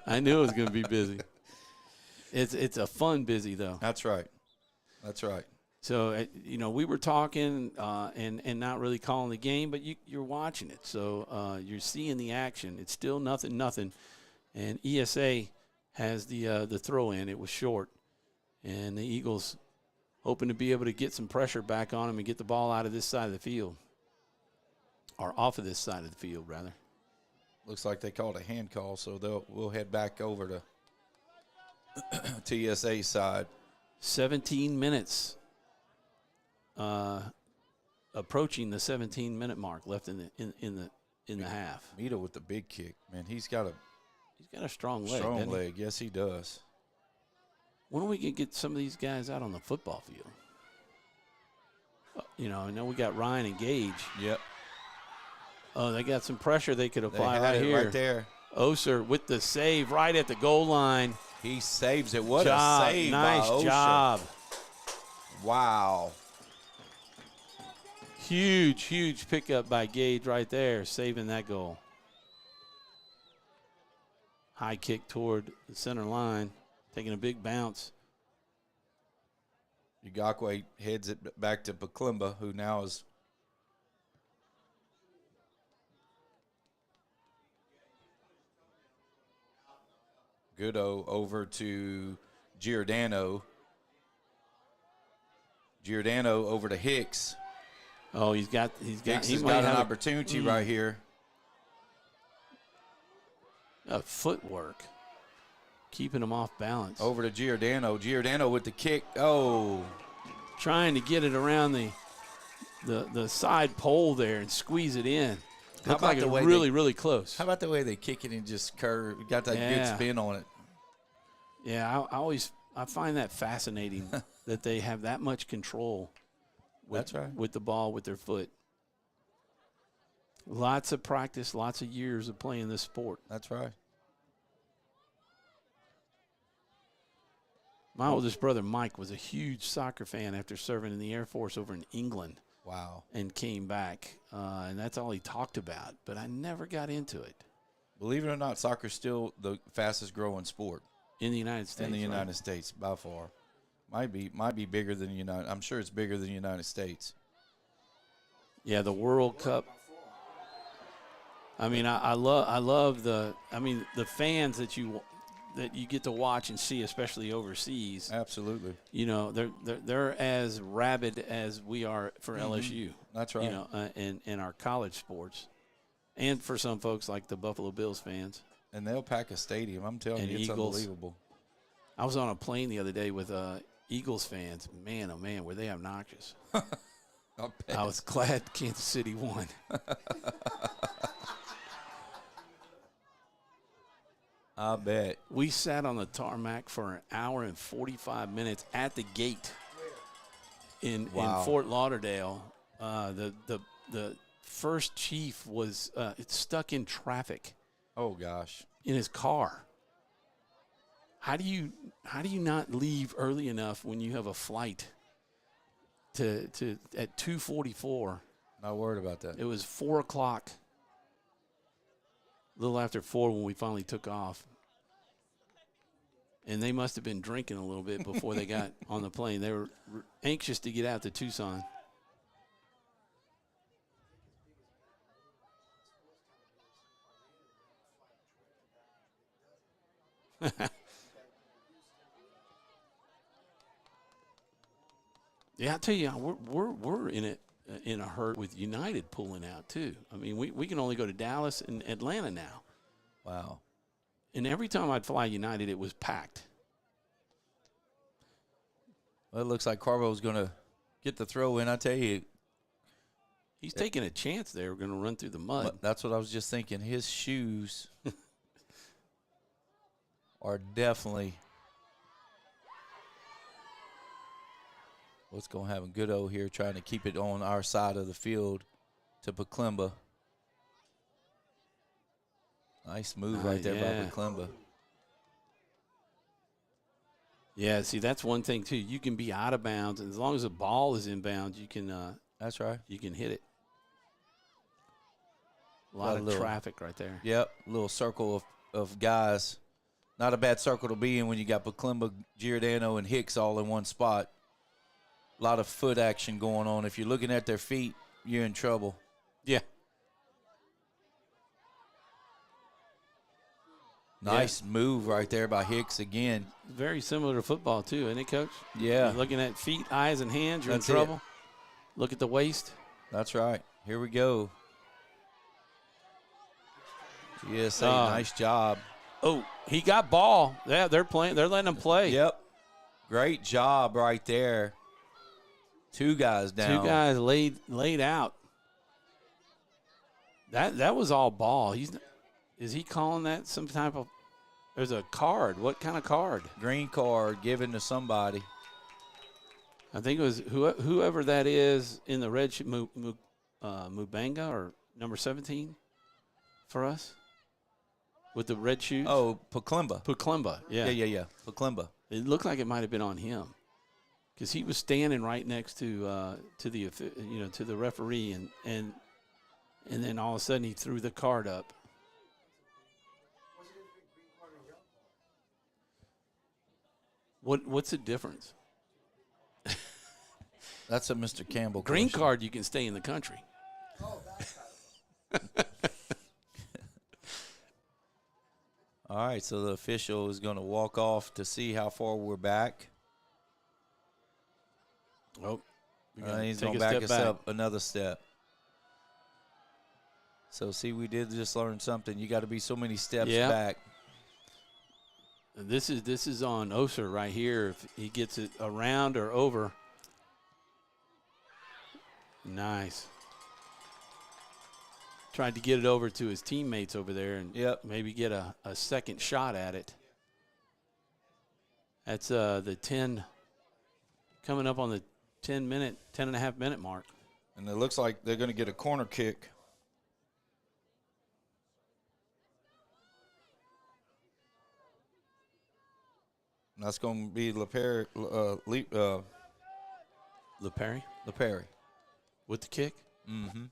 I knew it was going to be busy. It's a fun busy though. That's right. That's right. So, we were talking and not really calling the game, but you're watching it. So you're seeing the action. It's still nothing. And ESA has the throw in. It was short. And the Eagles hoping to be able to get some pressure back on them and get the ball out of this side of the field. Or off of this side of the field, rather. Looks like they called a hand call, so we'll head back over to TSA side. 17 minutes. Approaching the 17-minute mark left in the half. Mita with the big kick, man. He's got a strong leg. Strong leg, yes, he does. When are we gonna get some of these guys out on the football field? I know we got Ryan and Gage. Yep. Oh, they got some pressure they could apply right here. Right there. Oser with the save right at the goal line. He saves it. What a save! Nice by job. Wow. Huge pickup by Gage right there, saving that goal. High kick toward the center line, taking a big bounce. Ugakwe heads it back to Baklimba, who now is Goodo over to Giordano. Giordano over to Hicks. Oh, Hicks has got an opportunity right here. Footwork. Keeping him off balance. Over to Giordano. Giordano with the kick. Oh. Trying to get it around the side pole there and squeeze it in. Looked like it was really close. How about the way they kick it and just curve? Got that good spin on it. Yeah, I find that fascinating that they have that much control. That's right. With the ball with their foot. Lots of practice, lots of years of playing this sport. That's right. My oldest brother, Mike, was a huge soccer fan after serving in the Air Force over in England. Wow. And came back. And that's all he talked about. But I never got into it. Believe it or not, soccer's still the fastest growing sport. In the United States. In the United States, by far. Might be bigger than the United. I'm sure it's bigger than the United States. Yeah, the World Cup. I mean, I love the fans that you get to watch and see, especially overseas. Absolutely. They're as rabid as we are for LSU. That's right. In our college sports, and for some folks like the Buffalo Bills fans. And they'll pack a stadium. I'm telling you, it's unbelievable. I was on a plane the other day with Eagles fans. Man, oh man, were they obnoxious. I was glad Kansas City won. I bet. We sat on the tarmac for an hour and 45 minutes at the gate in Fort Lauderdale. The first chief was stuck in traffic. Oh gosh. In his car. How do you not leave early enough when you have a flight to at 2:44? Not worried about that. It was 4 o'clock. A little after 4 when we finally took off. And they must have been drinking a little bit before they got on the plane. They were anxious to get out to Tucson. Yeah, I tell you, we're in a hurt with United pulling out too. I mean, we can only go to Dallas and Atlanta now. Wow. And every time I'd fly United, it was packed. Well, it looks like Carbo's going to get the throw in. I tell you, he's taking a chance there. We're going to run through the mud. That's what I was just thinking. His shoes are definitely what's going to happen. Goodo here trying to keep it on our side of the field to Paklimba. Nice move right there by Paklimba. Yeah, see, that's one thing, too. You can be out of bounds, and as long as the ball is in bounds, you can that's right. You can hit it. A lot of traffic right there. Yep, little circle of guys. Not a bad circle to be in when you got Paklimba, Giordano, and Hicks all in one spot. A lot of foot action going on. If you're looking at their feet, you're in trouble. Yeah. Nice move right there by Hicks again. Very similar to football, too, isn't it, Coach? Yeah. You're looking at feet, eyes, and hands, you're in trouble. Look at the waist. That's right. Here we go. GSA, nice job. Oh, he got ball. Yeah, they're playing. They're letting him play. Yep. Great job right there. Two guys down. Two guys laid out. That was all ball. Is he calling that some type of – there's a card. What kind of card? Green card given to somebody. I think it was whoever that is in the red Mubanga or number 17 for us with the red shoes. Oh, Paklimba. Paklimba, yeah. Yeah. Paklimba. It looked like it might have been on him because he was standing right next to the referee and then all of a sudden he threw the card up. What's the difference? That's a Mr. Campbell Green question. card, you can stay in the country. All right, so the official is going to walk off to see how far we're back. Oh, he's going to back us up another step. So, see, we did just learn something. You got to be so many steps back. This is on Oser right here. If he gets it around or over. Nice. Tried to get it over to his teammates over there and maybe get a second shot at it. That's the 10 coming up on the 10.5 minute mark. And it looks like they're going to get a corner kick. And that's going to be LePerry. LePerry. With the kick? Mm-hmm.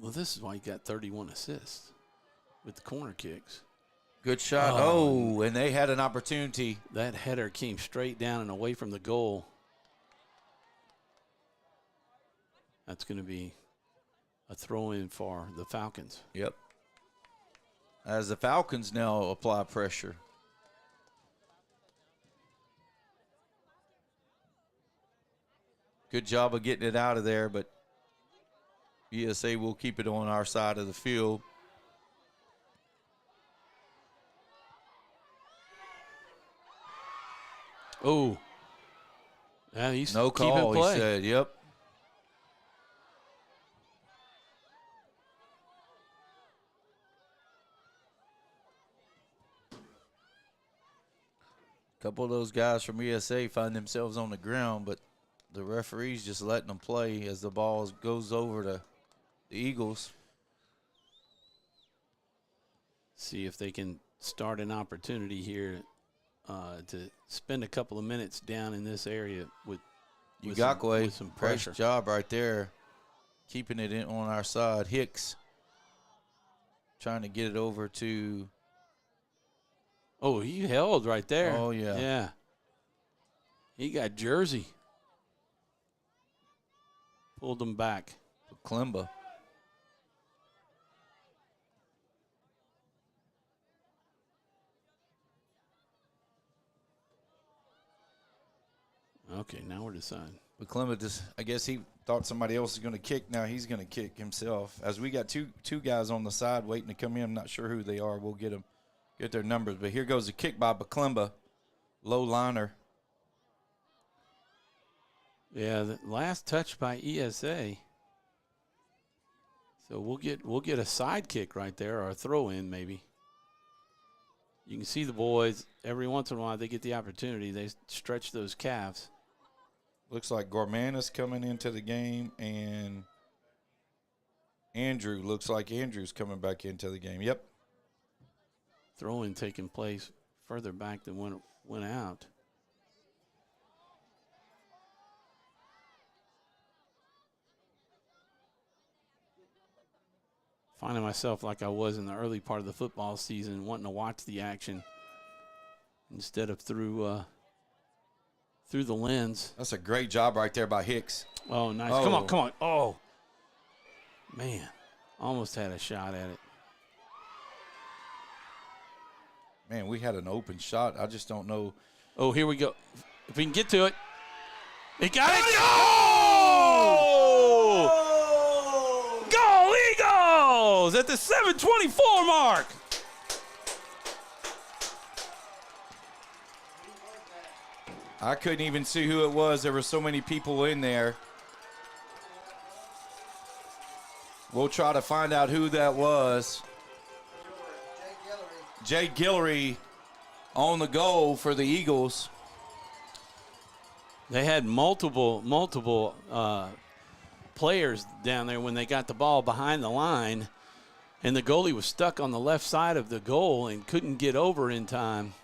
Well, this is why he got 31 assists with the corner kicks. Good shot. And they had an opportunity. That header came straight down and away from the goal. That's going to be a throw-in for the Falcons. Yep. As the Falcons now apply pressure. Good job of getting it out of there, but USA will keep it on our side of the field. Oh. Yeah, he's no call, he said. Yep. A couple of those guys from ESA find themselves on the ground, but the referee's just letting them play as the ball goes over to the Eagles. See if they can start an opportunity here to spend a couple of minutes down in this area with some pressure. Nice job right there, keeping it in on our side. Hicks trying to get it over to. Oh, he held right there. Oh, yeah. Yeah. He got Jersey. Pulled him back. Klimba. Okay, now we're deciding. But Klimba just, I guess he thought somebody else was going to kick. Now he's going to kick himself. As we got two guys on the side waiting to come in. I'm not sure who they are. We'll get their numbers. But here goes a kick by Baklimba. Low liner. Yeah, the last touch by ESA. So we'll get a side kick right there, or a throw in maybe. You can see the boys every once in a while they get the opportunity. They stretch those calves. Looks like Gorman is coming into the game, and Andrew. Looks like Andrew's coming back into the game. Yep. Throw-in taking place further back than when it went out. Finding myself like I was in the early part of the football season, wanting to watch the action instead of through the lens. That's a great job right there by Hicks. Oh, nice. Oh. Come on. Oh, man. Almost had a shot at it. Man, we had an open shot. I just don't know. Oh, here we go. If we can get to it. He got it. Oh! Goal Eagles at the 7:24 mark. I couldn't even see who it was. There were so many people in there. We'll try to find out who that was. Jay Guillory on the goal for the Eagles. They had multiple players down there when they got the ball behind the line, and the goalie was stuck on the left side of the goal and couldn't get over in time.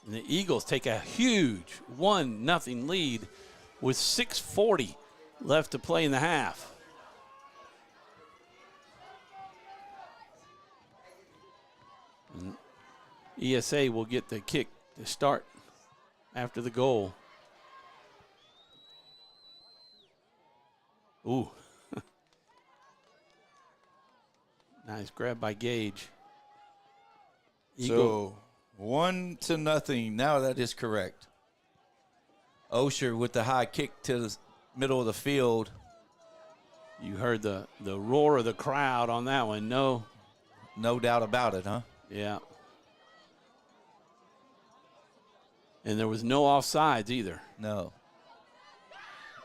And the Eagles take a huge 1-0 lead with 6:40 left to play in the half. And ESA will get the kick to start after the goal. Ooh. Nice grab by Gage. So 1-0. Now that is correct. Osher with the high kick to the middle of the field. You heard the roar of the crowd on that one. No doubt about it, huh? Yeah. And there was no offsides either. No.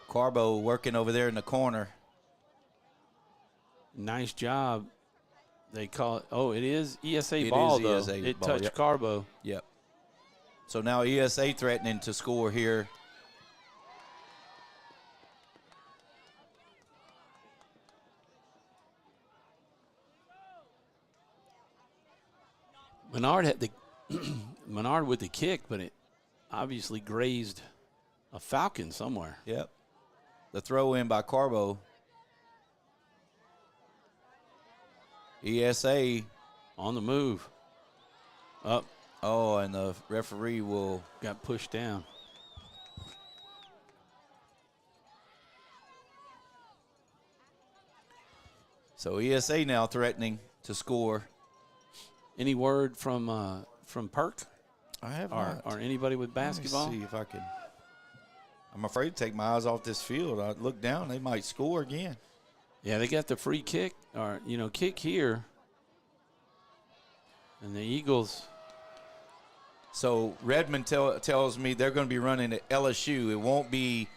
Carbo working over there in the corner. Nice job. They call it. Oh, it is ESA It ball, is though. ESA it ball, touched yep. Carbo. Yep. So now ESA threatening to score here. Menard had the Menard with the kick, but it obviously grazed a Falcon somewhere. Yep. The throw in by Carbo. ESA on the move. Up. Oh, and the referee got pushed down. So ESA now threatening to score. Any word from Perk? I have not. Or anybody with basketball? Let me see if I can. I'm afraid to take my eyes off this field. I look down, they might score again. Yeah, they got the free kick, or kick here. And the Eagles. So Redmond tells me they're going to be running at LSU. It won't be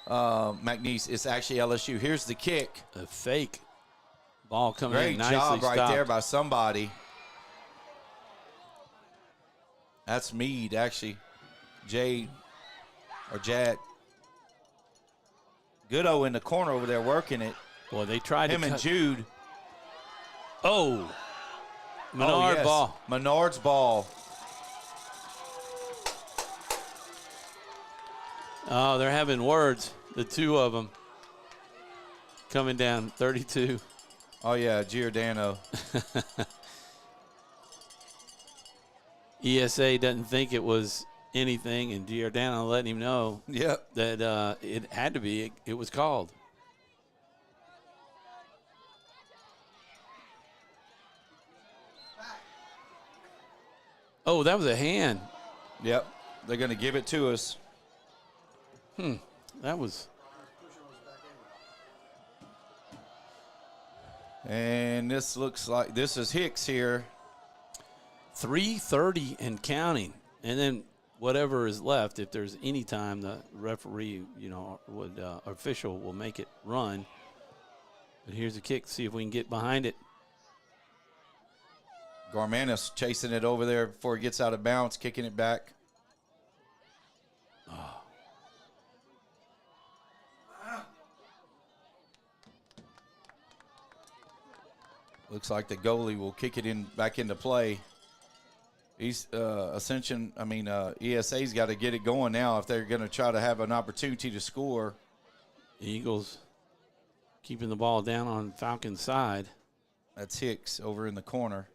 McNeese. It's actually LSU. Here's the kick. A fake ball coming in. Great Nicely job right stopped. there by somebody. That's Meade, actually. Jade or Jad. Goodo in the corner over there working it. Boy, they tried him to and Jude. Oh. Menard ball. Menard's ball. Oh, they're having words, the two of them. Coming down 32. Oh, yeah, Giordano. ESA doesn't think it was anything, and Giordano letting him know that it had to be. It was called. Oh, that was a hand. Yep, they're going to give it to us. That was. And this looks like this is Hicks here. 3:30 and counting. And then whatever is left, if there's any time, the referee, official will make it run. But here's a kick. See if we can get behind it. Garmanis chasing it over there before it gets out of bounds, kicking it back. Oh. Looks like the goalie will kick it back into play. ESA's got to get it going now if they're going to try to have an opportunity to score. The Eagles keeping the ball down on Falcon's side. That's Hicks over in the corner.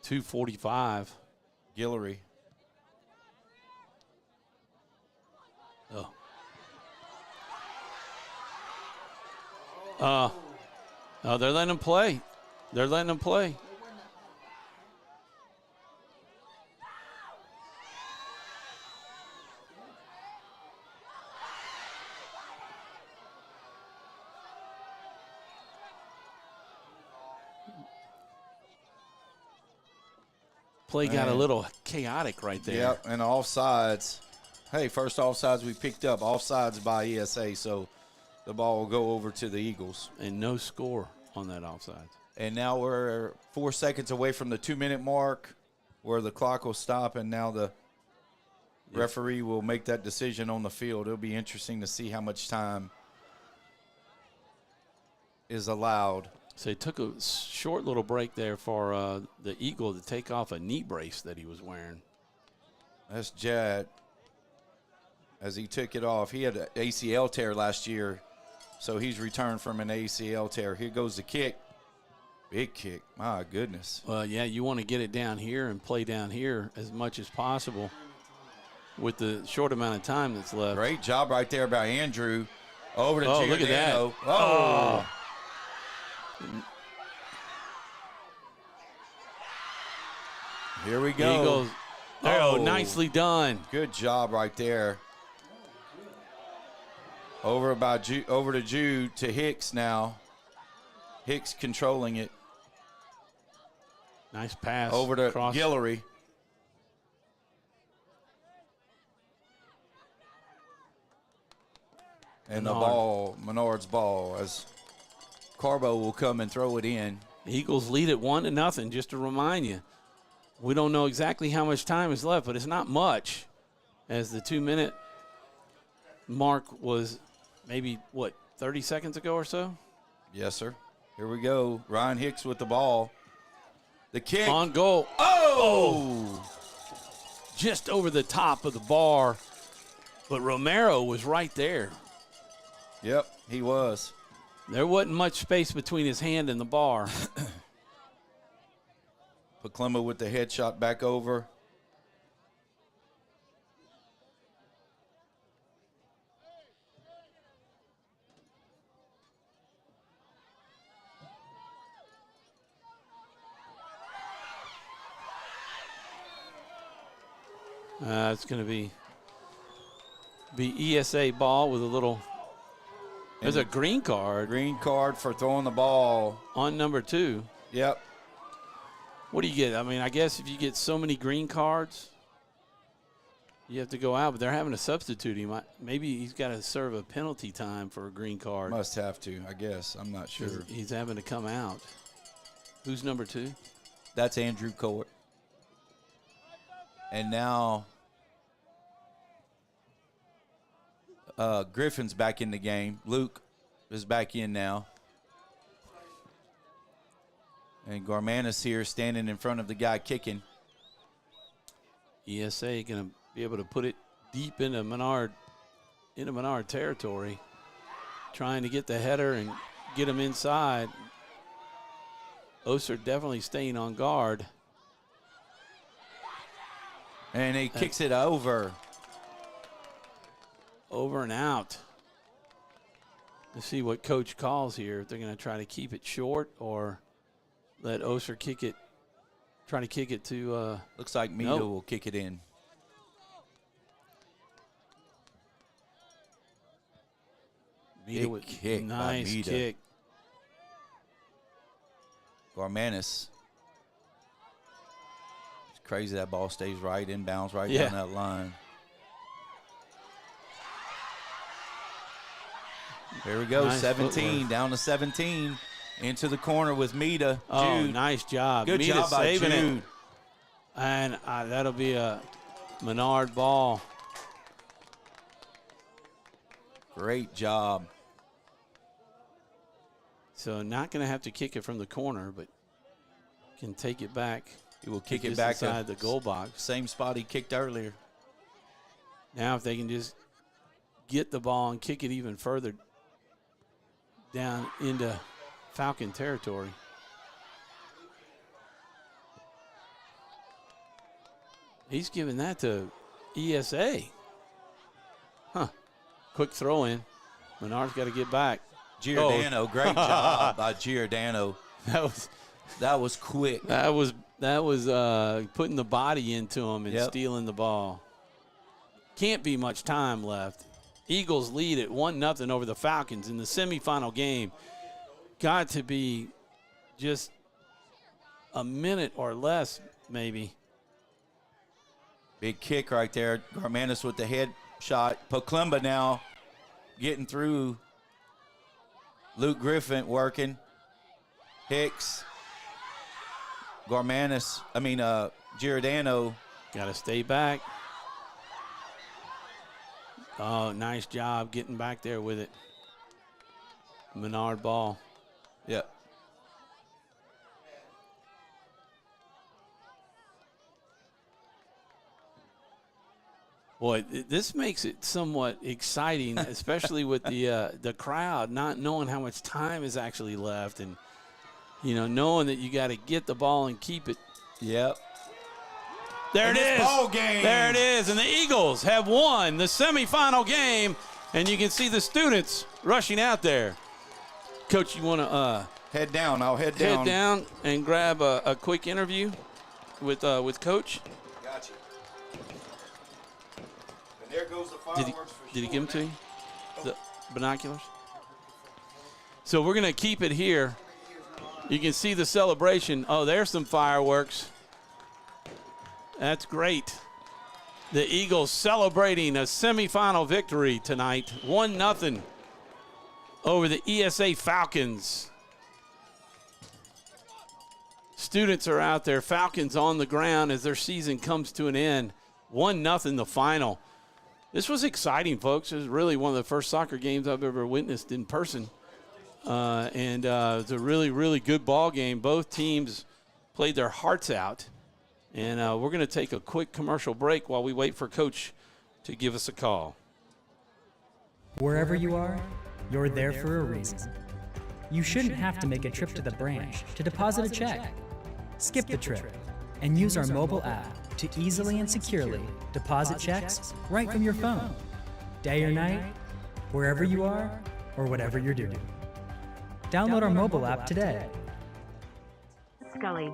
2:45. Guillory. Oh, they're letting him play. They're letting him play. Play got a little chaotic right there. Yep, and offsides. Hey, first offsides we picked up. Offsides by ESA, so the ball will go over to the Eagles. And no score on that offside. And now we're 4 seconds away from the 2-minute mark where the clock will stop, and now the referee will make that decision on the field. It'll be interesting to see how much time is allowed. So he took a short little break there for the Eagle to take off a knee brace that he was wearing. That's Jad. As he took it off, he had an ACL tear last year, so he's returned from an ACL tear. Here goes the kick. Big kick. My goodness. Well, yeah, you want to get it down here and play down here as much as possible with the short amount of time that's left. Great job right there by Andrew. Over to Giordano. Look at that. Oh. Here we go. Eagles. Oh, nicely done. Good job right there. Over to Jude to Hicks now. Hicks controlling it. Nice pass. Over to Guillory. And the ball, Menard's ball, as Carbo will come and throw it in. The Eagles lead it 1-0, just to remind you. We don't know exactly how much time is left, but it's not much, as the 2-minute mark was maybe, 30 seconds ago or so? Yes, sir. Here we go. Ryan Hicks with the ball. The kick. On goal. Oh! Just over the top of the bar, but Romero was right there. Yep, he was. There wasn't much space between his hand and the bar. Paklema with the headshot back over. It's going to be ESA ball with a little. There's a green card. Green card for throwing the ball. On number 2. Yep. What do you get? I mean, I guess if you get so many green cards, you have to go out. But they're having to substitute him. Maybe he's got to serve a penalty time for a green card. Must have to, I guess. I'm not sure. He's having to come out. Who's number 2? That's Andrew Court. And now Griffin's back in the game. Luke is back in now. And Garmanis here standing in front of the guy kicking. ESA going to be able to put it deep into Menard territory, trying to get the header and get him inside. Oster definitely staying on guard. And he kicks it over. Over and out. Let's see what coach calls here. If they're going to try to keep it short or let Oster kick it, try to kick it to. Looks like Mito will kick it in. Mito with kick. Nice kick. Garmanis. It's crazy that ball stays right inbounds right down that line. There we go, nice 17, footwork. Down to 17. Into the corner with Mida. Oh, Jude. Nice job. Good Mida job by saving Jude. it. And that'll be a Menard ball. Great job. So not going to have to kick it from the corner, but can take it back. He will kick it back inside the goal box. Same spot he kicked earlier. Now if they can just get the ball and kick it even further down into Falcon territory. He's giving that to ESA. Huh. Quick throw in. Menard's got to get back. Giordano, great job by Giordano. That was quick. That was putting the body into him and stealing the ball. Can't be much time left. Eagles lead at 1-0 over the Falcons in the semifinal game. Got to be just a minute or less, maybe. Big kick right there. Garmanis with the head shot. Poklemba now getting through. Luke Griffin working. Hicks. Giordano. Got to stay back. Oh, nice job getting back there with it. Menard ball. Yep. Boy, this makes it somewhat exciting, especially with the crowd not knowing how much time is actually left, and knowing that you got to get the ball and keep it. Yep. There it is. Ball game. There it is, and the Eagles have won the semifinal game, and you can see the students rushing out there. Coach, you want to head down? I'll head down. Head down and grab a quick interview with Coach. Gotcha. And there goes the fireworks. Did he give them to you? The binoculars? So we're going to keep it here. You can see the celebration. Oh, there's some fireworks. That's great. The Eagles celebrating a semifinal victory tonight, 1-0 over the ESA Falcons. Students are out there, Falcons on the ground as their season comes to an end. 1-0 the final. This was exciting, folks. It was really one of the first soccer games I've ever witnessed in person. And it's a really, really good ball game. Both teams played their hearts out. And we're going to take a quick commercial break while we wait for Coach to give us a call. Wherever you are, you're there for a reason. You shouldn't have to make a trip to the branch to deposit a check. Skip the trip and use our mobile app to easily and securely deposit checks right from your phone. Day or night, wherever you are or whatever you're doing. Download our mobile app today. Scully.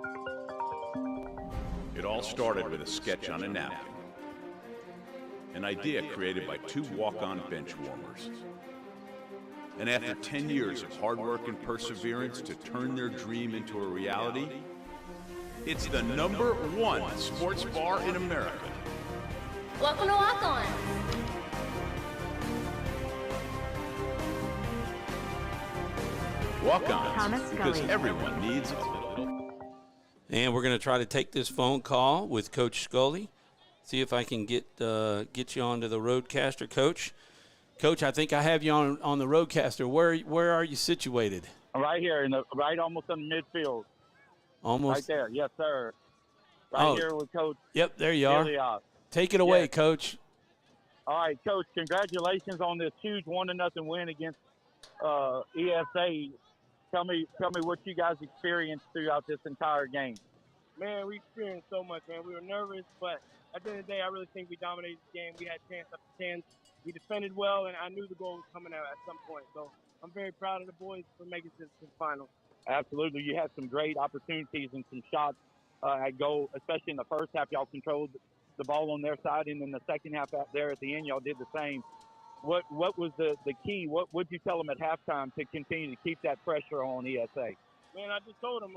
It all started with a sketch on a napkin. An idea created by two walk-on bench warmers. And after 10 years of hard work and perseverance to turn their dream into a reality, it's the #1 sports bar in America. Welcome to Walk On. Walk-ons, because everyone needs a little. And we're going to try to take this phone call with Coach Scully. See if I can get you onto the roadcaster, Coach. Coach, I think I have you on the roadcaster. Where are you situated? Right here, right almost in the midfield. Almost right there, yes, sir. Right here with Coach. Yep, there you are. Ilias. Take it away, yes. Coach. All right, Coach. Congratulations on this huge 1-0 win against ESA. Tell me what you guys experienced throughout this entire game. Man, we experienced so much, man. We were nervous, but at the end of the day, I really think we dominated the game. We had chance after chance. We defended well, and I knew the goal was coming out at some point. So I'm very proud of the boys for making it to the final. Absolutely. You had some great opportunities and some shots at goal, especially in the first half. Y'all controlled the ball on their side, and then the second half out there at the end, y'all did the same. What was the key? What would you tell them at halftime to continue to keep that pressure on ESA? Man, I just told them,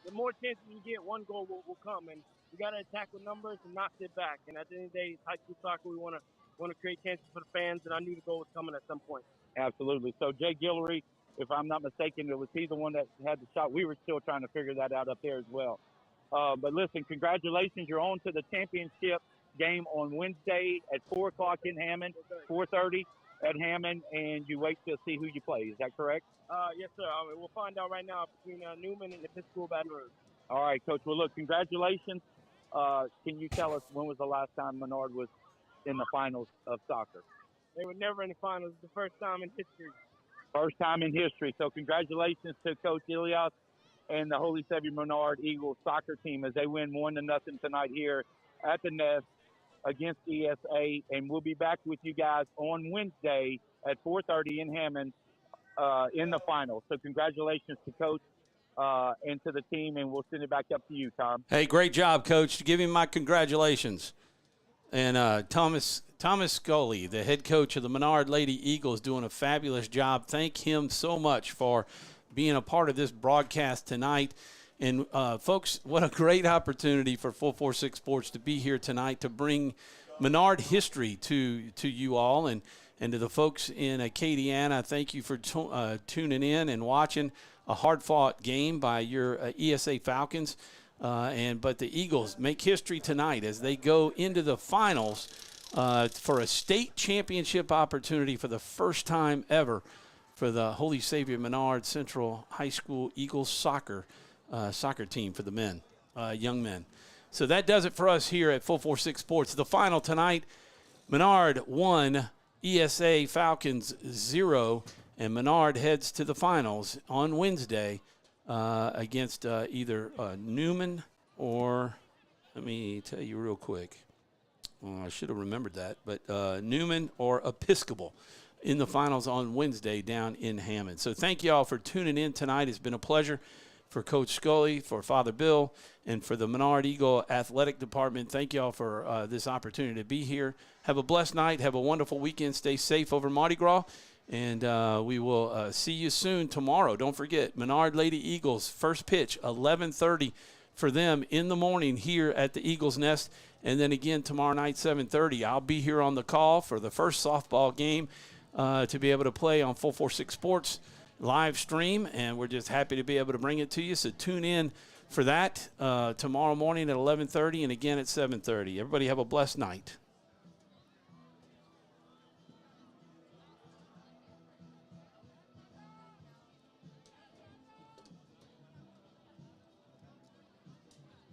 the more chances you get, one goal will come, and we got to attack with numbers and not sit back. And at the end of the day, it's high school soccer. We want to create chances for the fans, and I knew the goal was coming at some point. Absolutely. So Jay Guillory, if I'm not mistaken, was he the one that had the shot? We were still trying to figure that out up there as well. But listen, congratulations. You're on to the championship game on Wednesday at 4 o'clock in Hammond, 4:30 at Hammond, and you wait to see who you play. Is that correct? Yes, sir. We'll find out right now between Newman and Episcopal Baton Rouge. All right, Coach. Well, look, congratulations. Can you tell us when was the last time Menard was in the finals of soccer? They were never in the finals. It's the first time in history. First time in history. So congratulations to Coach Ilias and the Holy Savior Menard Eagles soccer team as they win 1-0 tonight here at the Nest against ESA. And we'll be back with you guys on Wednesday at 4:30 in Hammond in the final. So congratulations to Coach and to the team, and we'll send it back up to you, Tom. Hey, great job, Coach. Give him my congratulations. And Thomas Scully, the head coach of the Menard Lady Eagles, doing a fabulous job. Thank him so much for being a part of this broadcast tonight. And, folks, what a great opportunity for 446 Sports to be here tonight to bring Menard history to you all. And to the folks in Acadiana, thank you for tuning in and watching a hard-fought game by your ESA Falcons. But the Eagles make history tonight as they go into the finals for a state championship opportunity for the first time ever for the Holy Savior Menard Central High School Eagles soccer team for the men, young men. So that does it for us here at 446 Sports. The final tonight, Menard 1, ESA Falcons 0, and Menard heads to the finals on Wednesday against either Newman or, let me tell you real quick. I should have remembered that, but Newman or Episcopal in the finals on Wednesday down in Hammond. So thank you all for tuning in tonight. It's been a pleasure for Coach Scully, for Father Bill, and for the Menard Eagle Athletic Department. Thank you all for this opportunity to be here. Have a blessed night. Have a wonderful weekend. Stay safe over Mardi Gras. And we will see you soon tomorrow. Don't forget, Menard Lady Eagles, first pitch, 11:30 for them in the morning here at the Eagles Nest. And then again tomorrow night, 7:30. I'll be here on the call for the first softball game to be able to play on 446 Sports live stream. And we're just happy to be able to bring it to you. So tune in for that tomorrow morning at 11:30 and again at 7:30. Everybody have a blessed night.